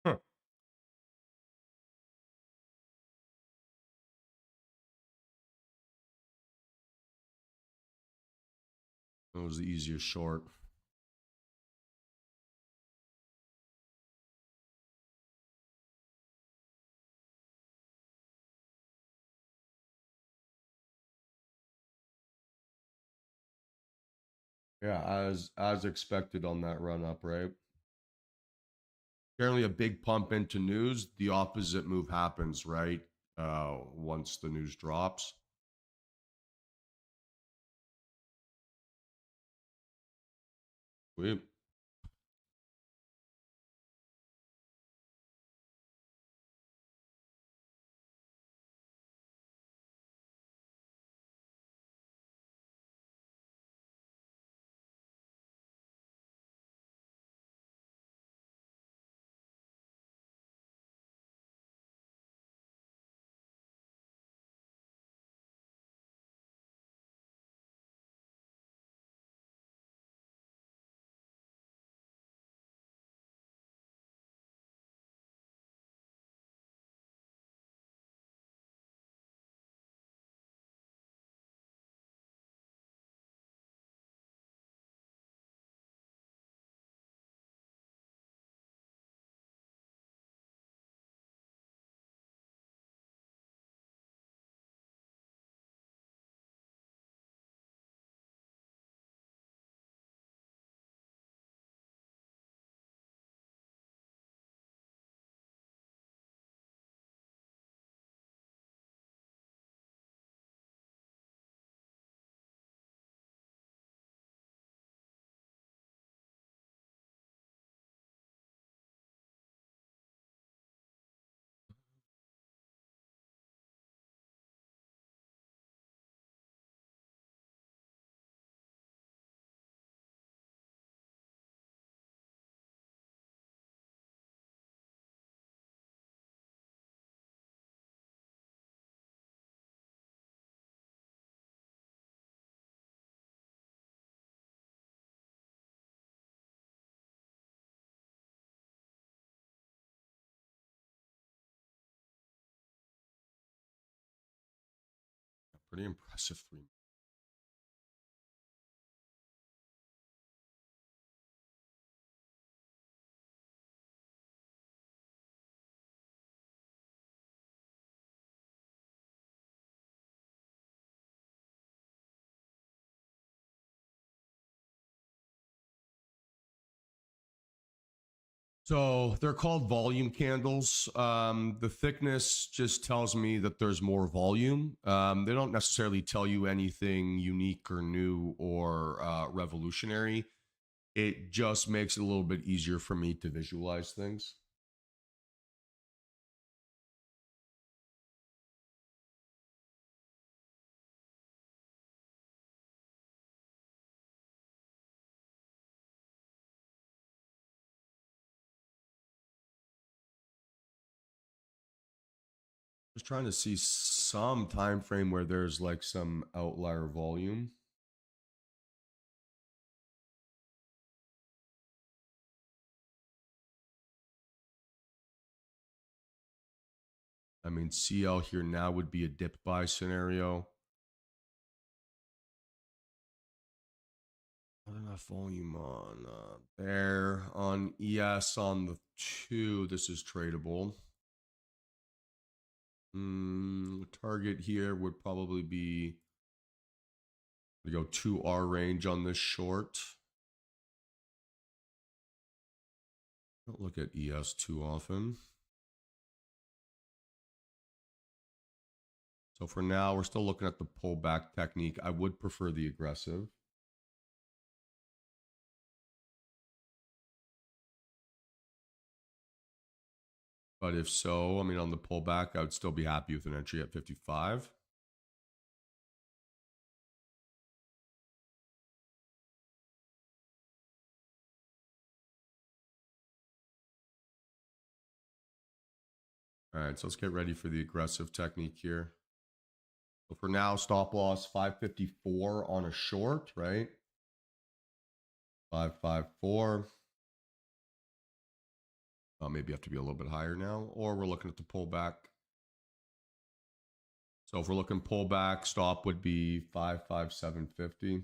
Huh. That was the easiest short. Yeah, as expected on that run up, right? Apparently a big pump into news, the opposite move happens, right? Once the news drops. Sweet. Pretty impressive 3. So they're called volume candles. The thickness just tells me that there's more volume. They don't necessarily tell you anything unique or new or revolutionary. It just makes it a little bit easier for me to visualize things. Just trying to see some time frame where there's like some outlier volume. I mean, CL here now would be a dip buy scenario. Not enough volume on there. On ES on the 2, this is tradable. Target here would probably be, we go 2R range on this short. Don't look at ES too often. So for now, we're still looking at the pullback technique. I would prefer the aggressive. But if so, I mean, on the pullback, I would still be happy with an entry at 55. All right, so let's get ready for the aggressive technique here. So for now, stop loss 554 on a short, right? 554. Maybe have to be a little bit higher now, or we're looking at the pullback. So if we're looking pullback, stop would be 55750.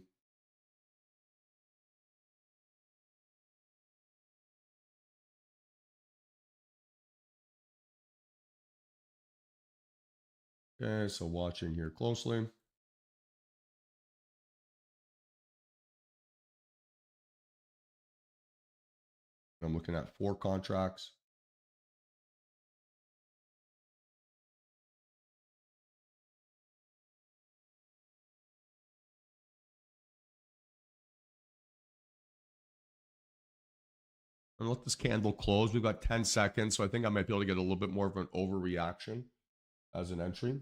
Okay, so watching here closely. I'm looking at 4 contracts. And let this candle close. We've got 10 seconds, so I think I might be able to get a little bit more of an overreaction as an entry.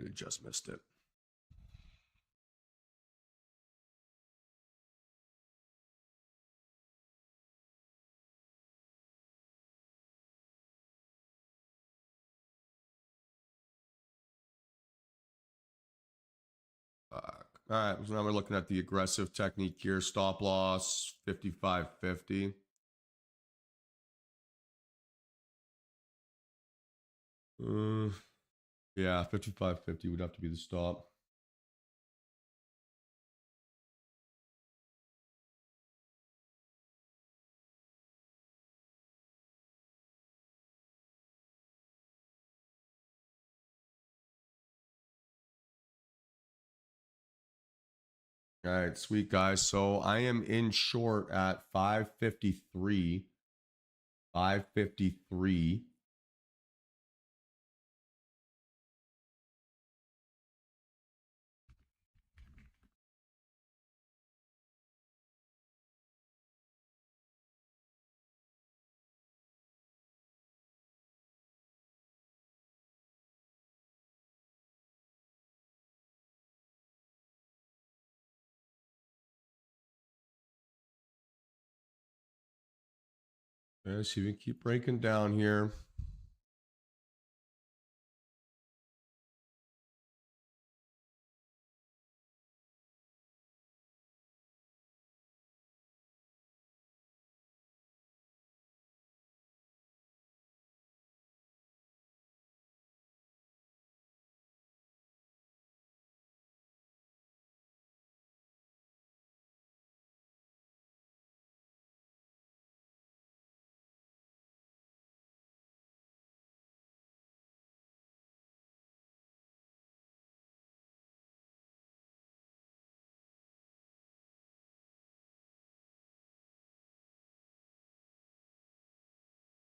I just missed it. All right, so now we're looking at the aggressive technique here. Stop loss 55.50. Yeah, 55.50 would have to be the stop. All right, sweet guys. So I am in short at 553. 553. Let's see if we can keep breaking down here.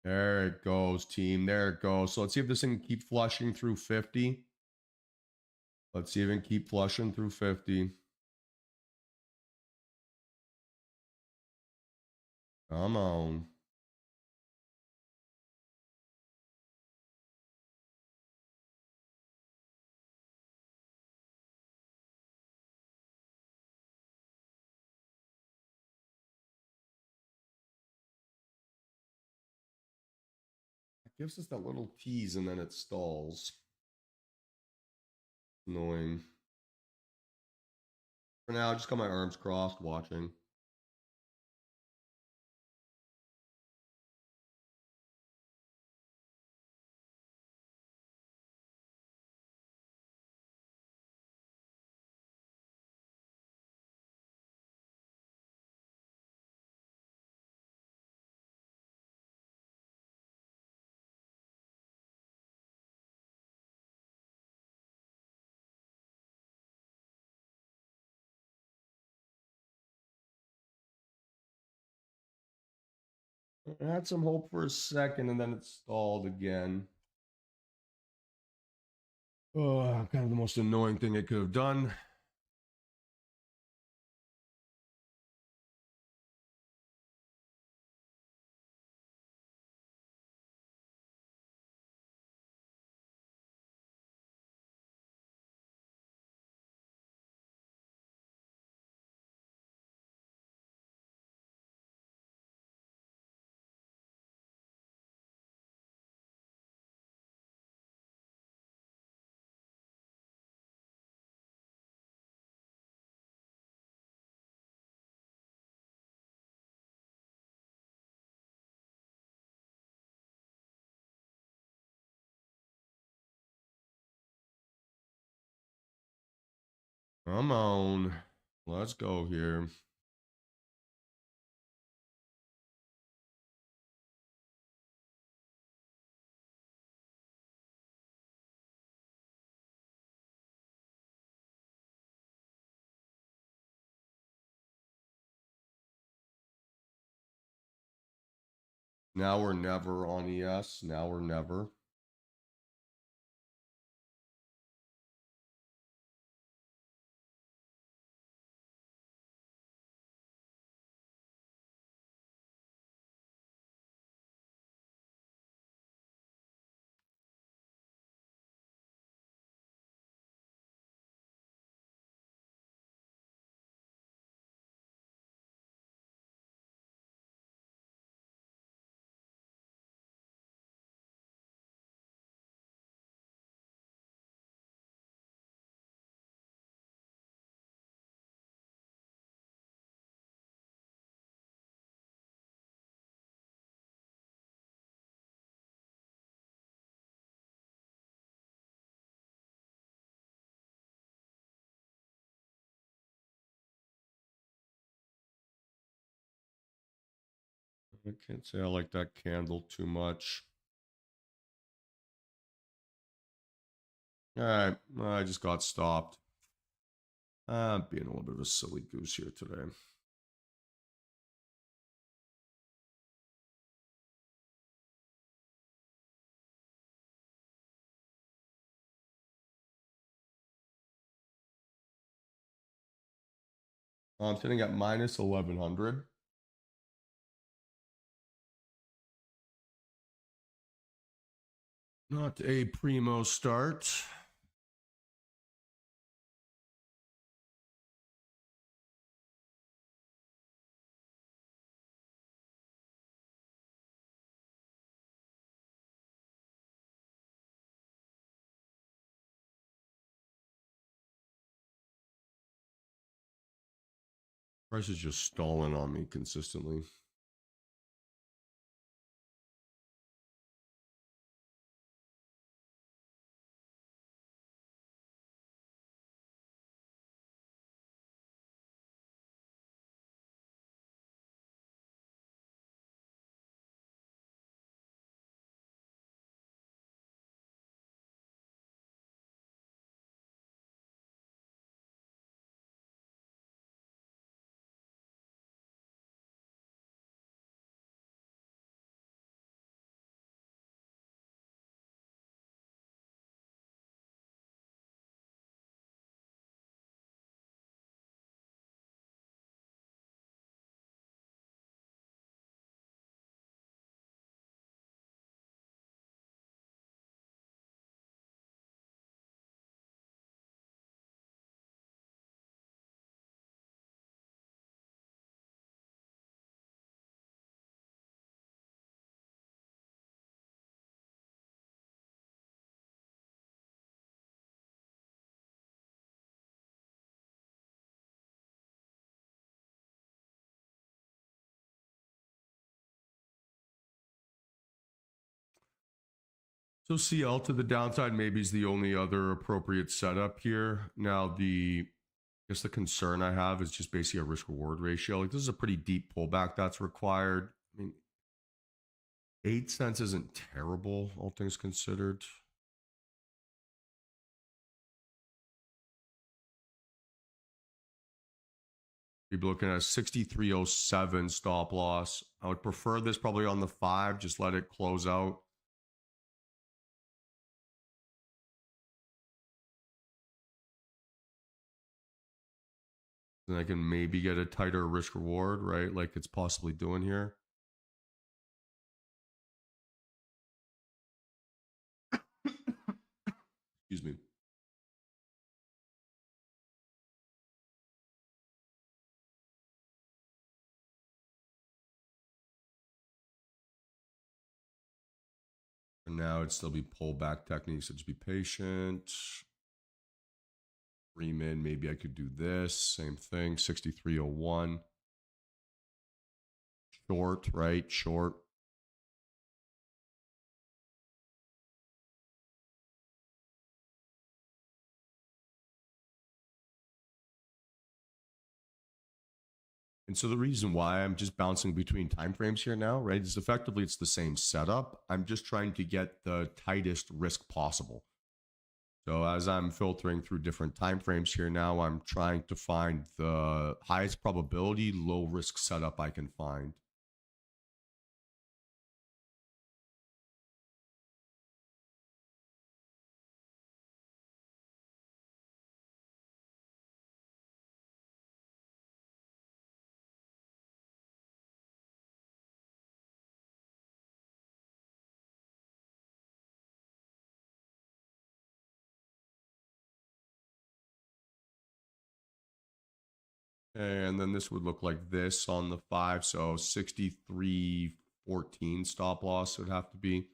There it goes, team. There it goes. So let's see if this thing can keep flushing through 50. Let's see if it can keep flushing through 50. Come on. It gives us that little tease and then it stalls. Annoying. For now, I just got my arms crossed watching. I had some hope for a second and then it stalled again. Oh, kind of the most annoying thing it could have done. Come on. Let's go here. Now or never on ES. Now or never. I can't say I like that candle too much. All right, I just got stopped. Being a little bit of a silly goose here today. I'm sitting at minus 1100. Not a primo start. Price is just stalling on me consistently. So CL to the downside maybe is the only other appropriate setup here. Now I guess the concern I have is just basically a risk reward ratio. Like this is a pretty deep pullback that's required. I mean, 8 cents isn't terrible, all things considered. You'd be looking at a 6307 stop loss. I would prefer this probably on the 5, just let it close out. Then I can maybe get a tighter risk reward, right? Like it's possibly doing here. Excuse me. For now, it'd still be pullback techniques, so just be patient. Freeman, maybe I could do this. Same thing, 6301. Short, right? Short. And so the reason why I'm just bouncing between timeframes here now, right, is effectively it's the same setup. I'm just trying to get the tightest risk possible. So as I'm filtering through different timeframes here now, I'm trying to find the highest probability, low risk setup I can find. And then this would look like this on the 5. So 63.14 stop loss would have to be.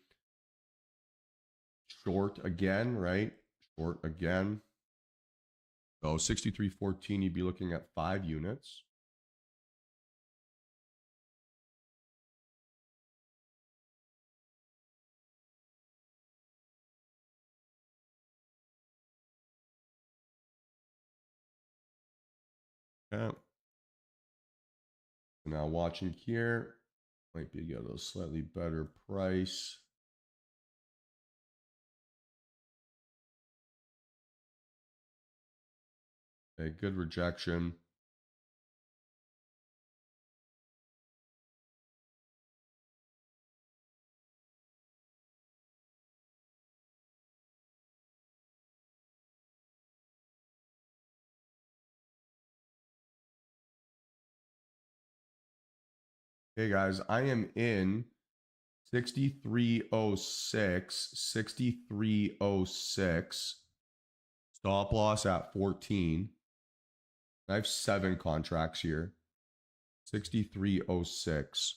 Short again, right? Short again. So 63.14, you'd be looking at 5 units. Okay. Now watching here, might be get a slightly better price. Okay, good rejection. Okay, guys, I am in 6306, 6306. Stop loss at 14. I have 7 contracts here. 6306.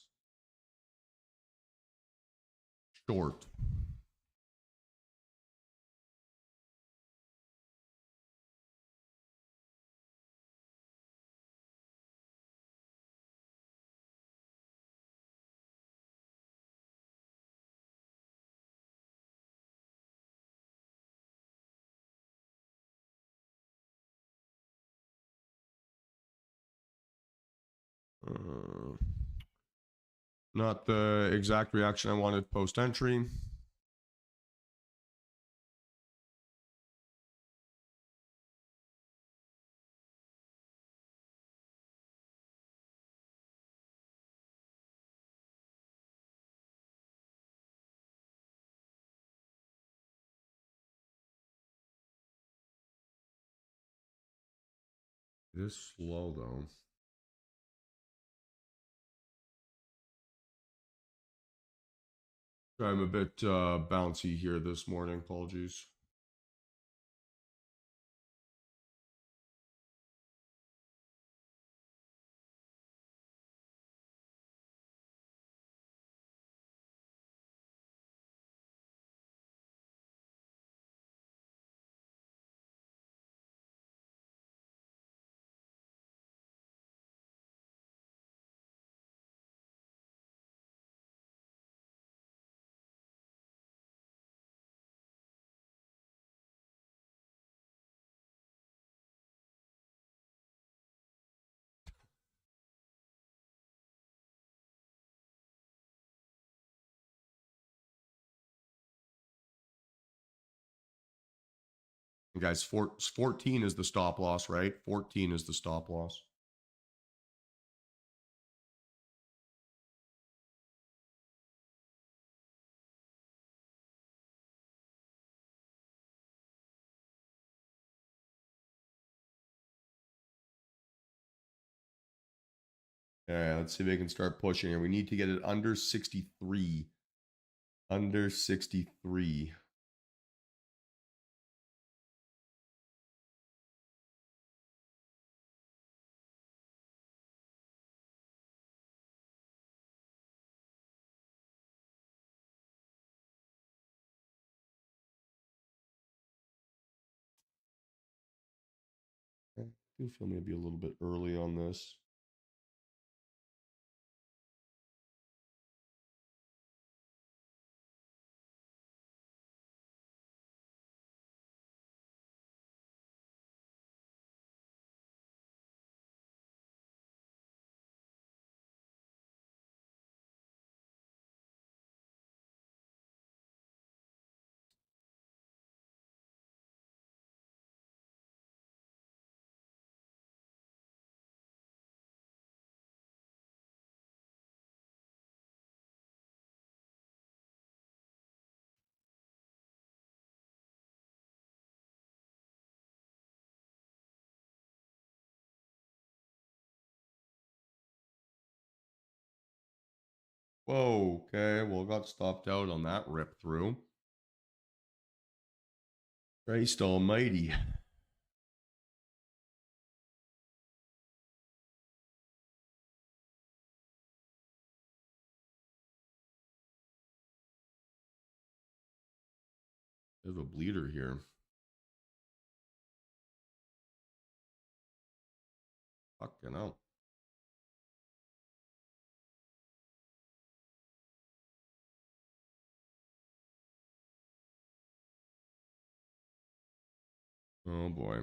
Short. Not the exact reaction I wanted post entry. It is slow though. I'm a bit bouncy here this morning. Apologies. And guys, 14 is the stop loss, right? 14 is the stop loss. Yeah, let's see if we can start pushing it. We need to get it under 63. Under 63. I do feel maybe a little bit early on this. Whoa, okay. Well, got stopped out on that rip through. Christ almighty. Bit of a bleeder here. Fucking hell. Oh boy.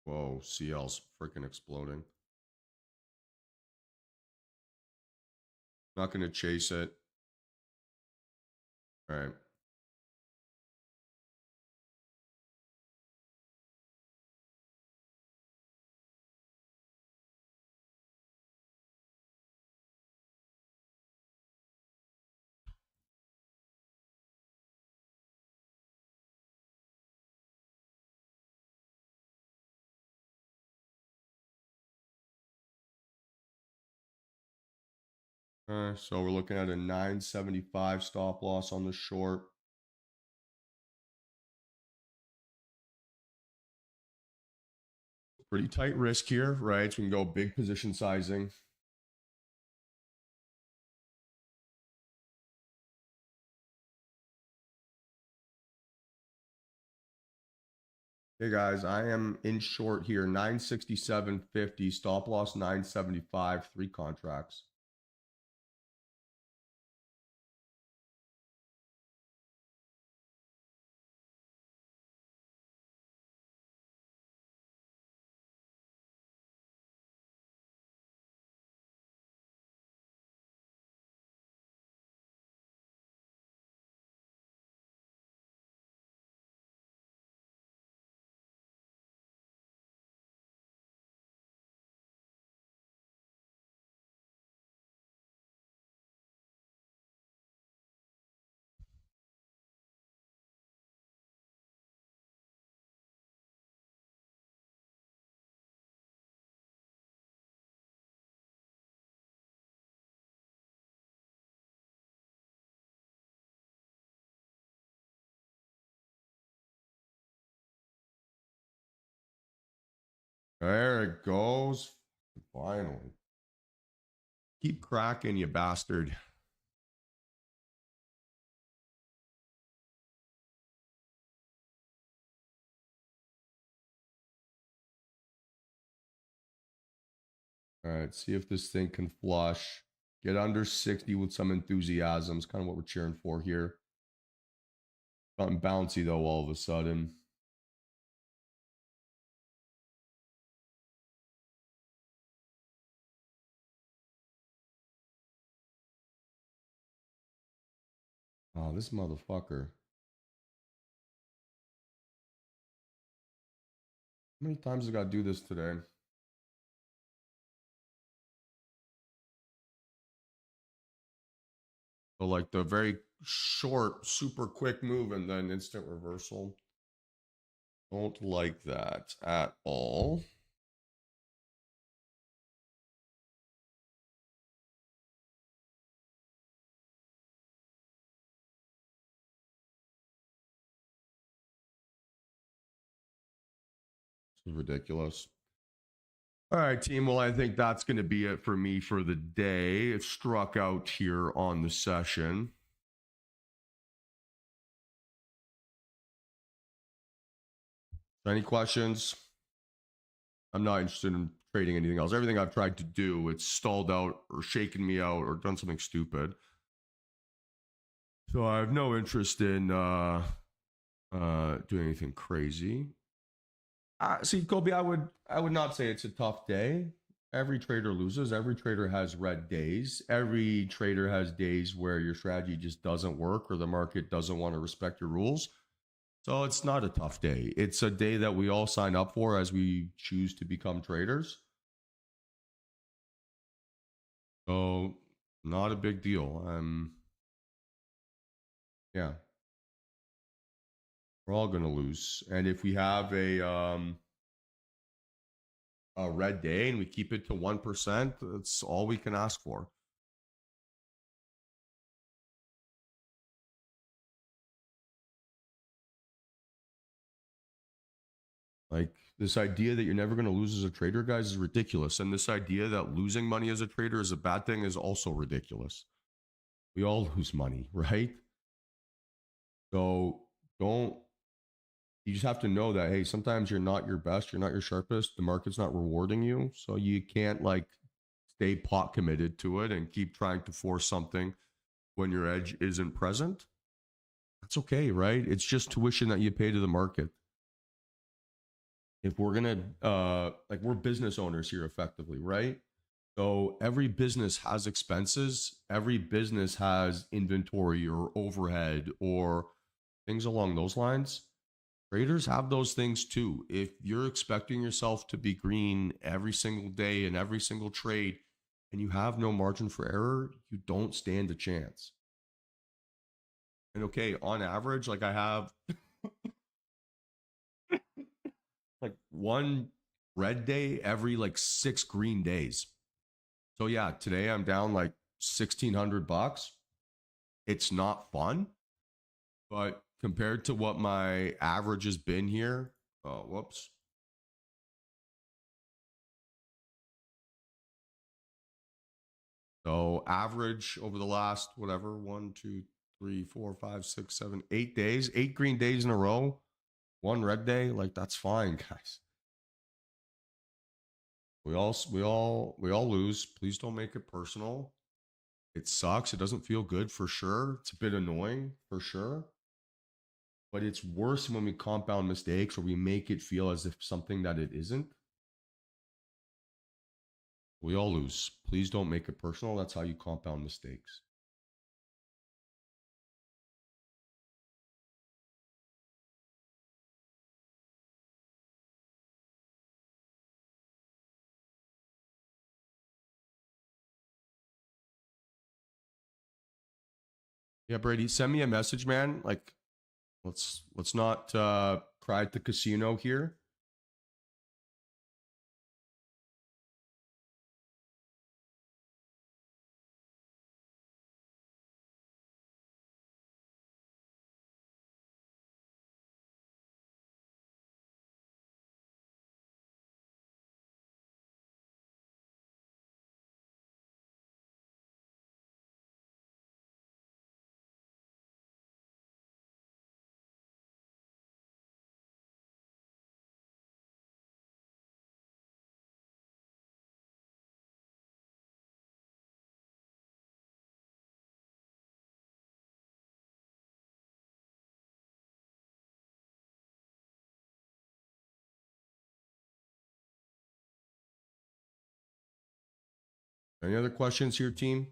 Whoa, CL's freaking exploding. Not going to chase it. All right. So we're looking at a 975 stop loss on the short. Pretty tight risk here, right? So we can go big position sizing. Hey guys, I am in short here, 967.50, stop loss 975, 3 contracts. There it goes. Finally. Keep cracking, you bastard. All right, see if this thing can flush. Get under 60 with some enthusiasm. It's kind of what we're cheering for here. Gotten bouncy, though, all of a sudden. Oh, this motherfucker. How many times I got to do this today? So, like, the very short, super quick move and then instant reversal. Don't like that at all. This is ridiculous. All right, team. Well, I think that's going to be it for me for the day. It struck out here on the session. Any questions? I'm not interested in trading anything else. Everything I've tried to do, it's stalled out or shaken me out or done something stupid. So I have no interest in doing anything crazy. See, Kobe, I would not say it's a tough day. Every trader loses. Every trader has red days. Every trader has days where your strategy just doesn't work or the market doesn't want to respect your rules. So it's not a tough day. It's a day that we all sign up for as we choose to become traders. So not a big deal. Yeah. We're all going to lose. And if we have a red day and we keep it to 1%, that's all we can ask for. Like, this idea that you're never going to lose as a trader, guys, is ridiculous. And this idea that losing money as a trader is a bad thing is also ridiculous. We all lose money, right? So you just have to know that, hey, sometimes you're not your best, you're not your sharpest, the market's not rewarding you. So you can't like stay pot committed to it and keep trying to force something when your edge isn't present. That's okay, right? It's just tuition that you pay to the market. If we're gonna like, we're business owners here effectively, right? So every business has expenses, every business has inventory or overhead or things along those lines. Traders have those things too. If you're expecting yourself to be green every single day in every single trade and you have no margin for error, you don't stand a chance. And okay, on average, like I have like one red day every like 6 green days. So yeah, today I'm down like $1,600. It's not fun, but compared to what my average has been here, oh, whoops. So average over the last whatever 1, 2, 3, 4, 5, 6, 7, 8 days, 8 green days in a row, 1 red day, like that's fine, guys. We all lose. Please don't make it personal. It sucks. It doesn't feel good for sure. It's a bit annoying for sure. But it's worse when we compound mistakes or we make it feel as if something that it isn't. We all lose. Please don't make it personal. That's how you compound mistakes. Yeah, Brady, send me a message, man. Like, let's not cry at the casino here. Any other questions here, team?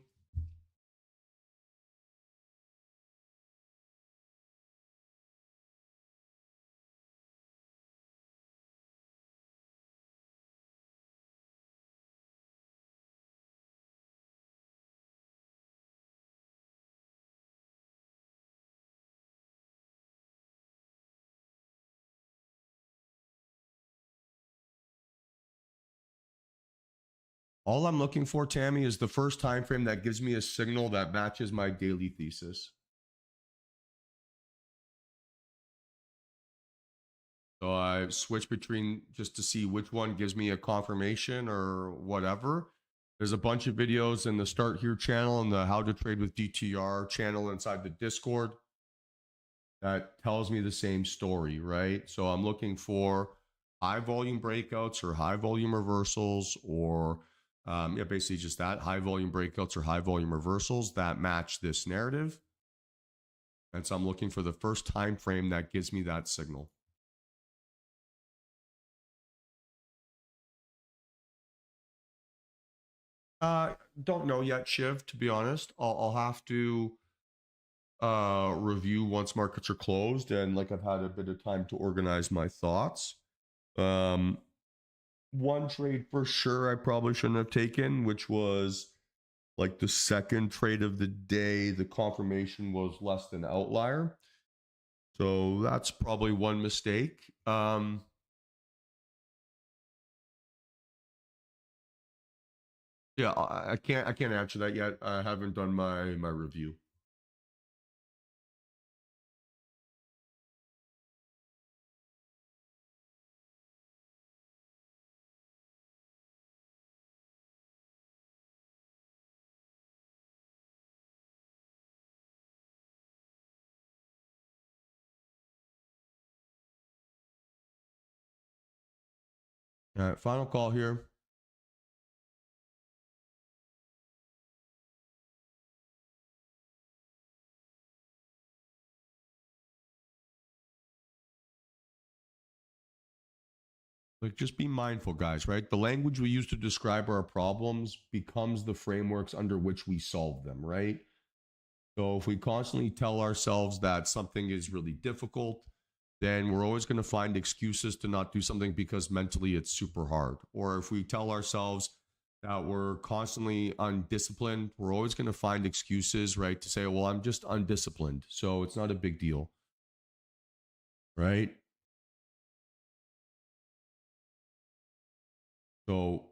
All I'm looking for, Tammy, is the first time frame that gives me a signal that matches my daily thesis. So I switch between just to see which one gives me a confirmation or whatever. There's a bunch of videos in the Start Here channel and the How to Trade with DTR channel inside the Discord that tells me the same story, right? So I'm looking for high volume breakouts or high volume reversals or yeah, basically just that, high volume breakouts or high volume reversals that match this narrative. And so I'm looking for the first time frame that gives me that signal. Don't know yet, Shiv, to be honest. I'll have to review once markets are closed and like I've had a bit of time to organize my thoughts. One trade for sure I probably shouldn't have taken, which was like the second trade of the day. The confirmation was less than outlier. So that's probably one mistake. Yeah, I can't answer that yet. I haven't done my review. All right, final call here. Like, just be mindful, guys, right? The language we use to describe our problems becomes the frameworks under which we solve them, right? So if we constantly tell ourselves that something is really difficult, then we're always going to find excuses to not do something because mentally it's super hard. Or if we tell ourselves that we're constantly undisciplined, we're always going to find excuses, right? To say, well, I'm just undisciplined. So it's not a big deal, right? So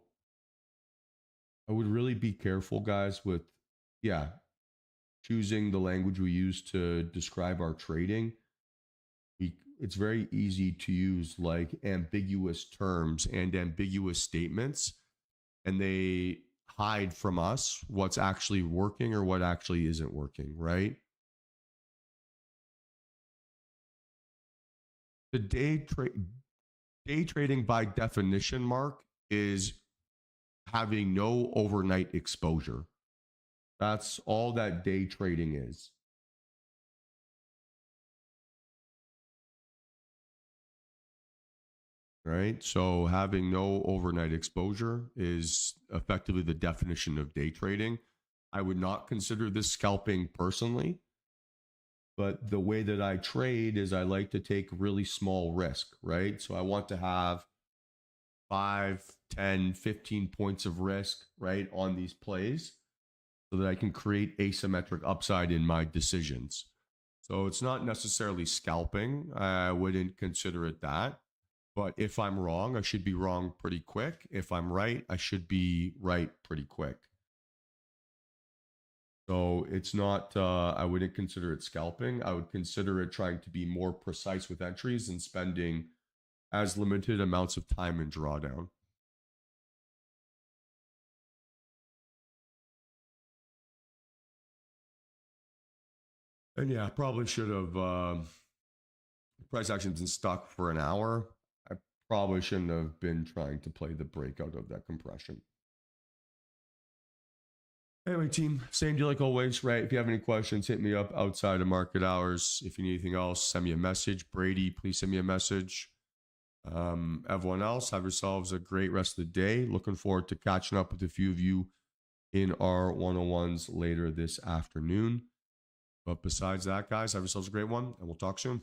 I would really be careful, guys, with, yeah, choosing the language we use to describe our trading. It's very easy to use like ambiguous terms and ambiguous statements, and they hide from us what's actually working or what actually isn't working, right? The day trading by definition, Mark, is having no overnight exposure. That's all that day trading is. Right? So having no overnight exposure is effectively the definition of day trading. I would not consider this scalping personally, but the way that I trade is I like to take really small risk, right? So I want to have 5, 10, 15 points of risk, right, on these plays so that I can create asymmetric upside in my decisions. So it's not necessarily scalping. I wouldn't consider it that. But if I'm wrong, I should be wrong pretty quick. If I'm right, I should be right pretty quick. So it's not, I wouldn't consider it scalping. I would consider it trying to be more precise with entries and spending as limited amounts of time in drawdown. And yeah, probably should have, price action's been stuck for an hour. I probably shouldn't have been trying to play the breakout of that compression. Anyway, team, same deal like always, right? If you have any questions, hit me up outside of market hours. If you need anything else, send me a message. Brady, please send me a message. Everyone else, have yourselves a great rest of the day. Looking forward to catching up with a few of you in our 101s later this afternoon. But besides that, guys, have yourselves a great one, and we'll talk soon.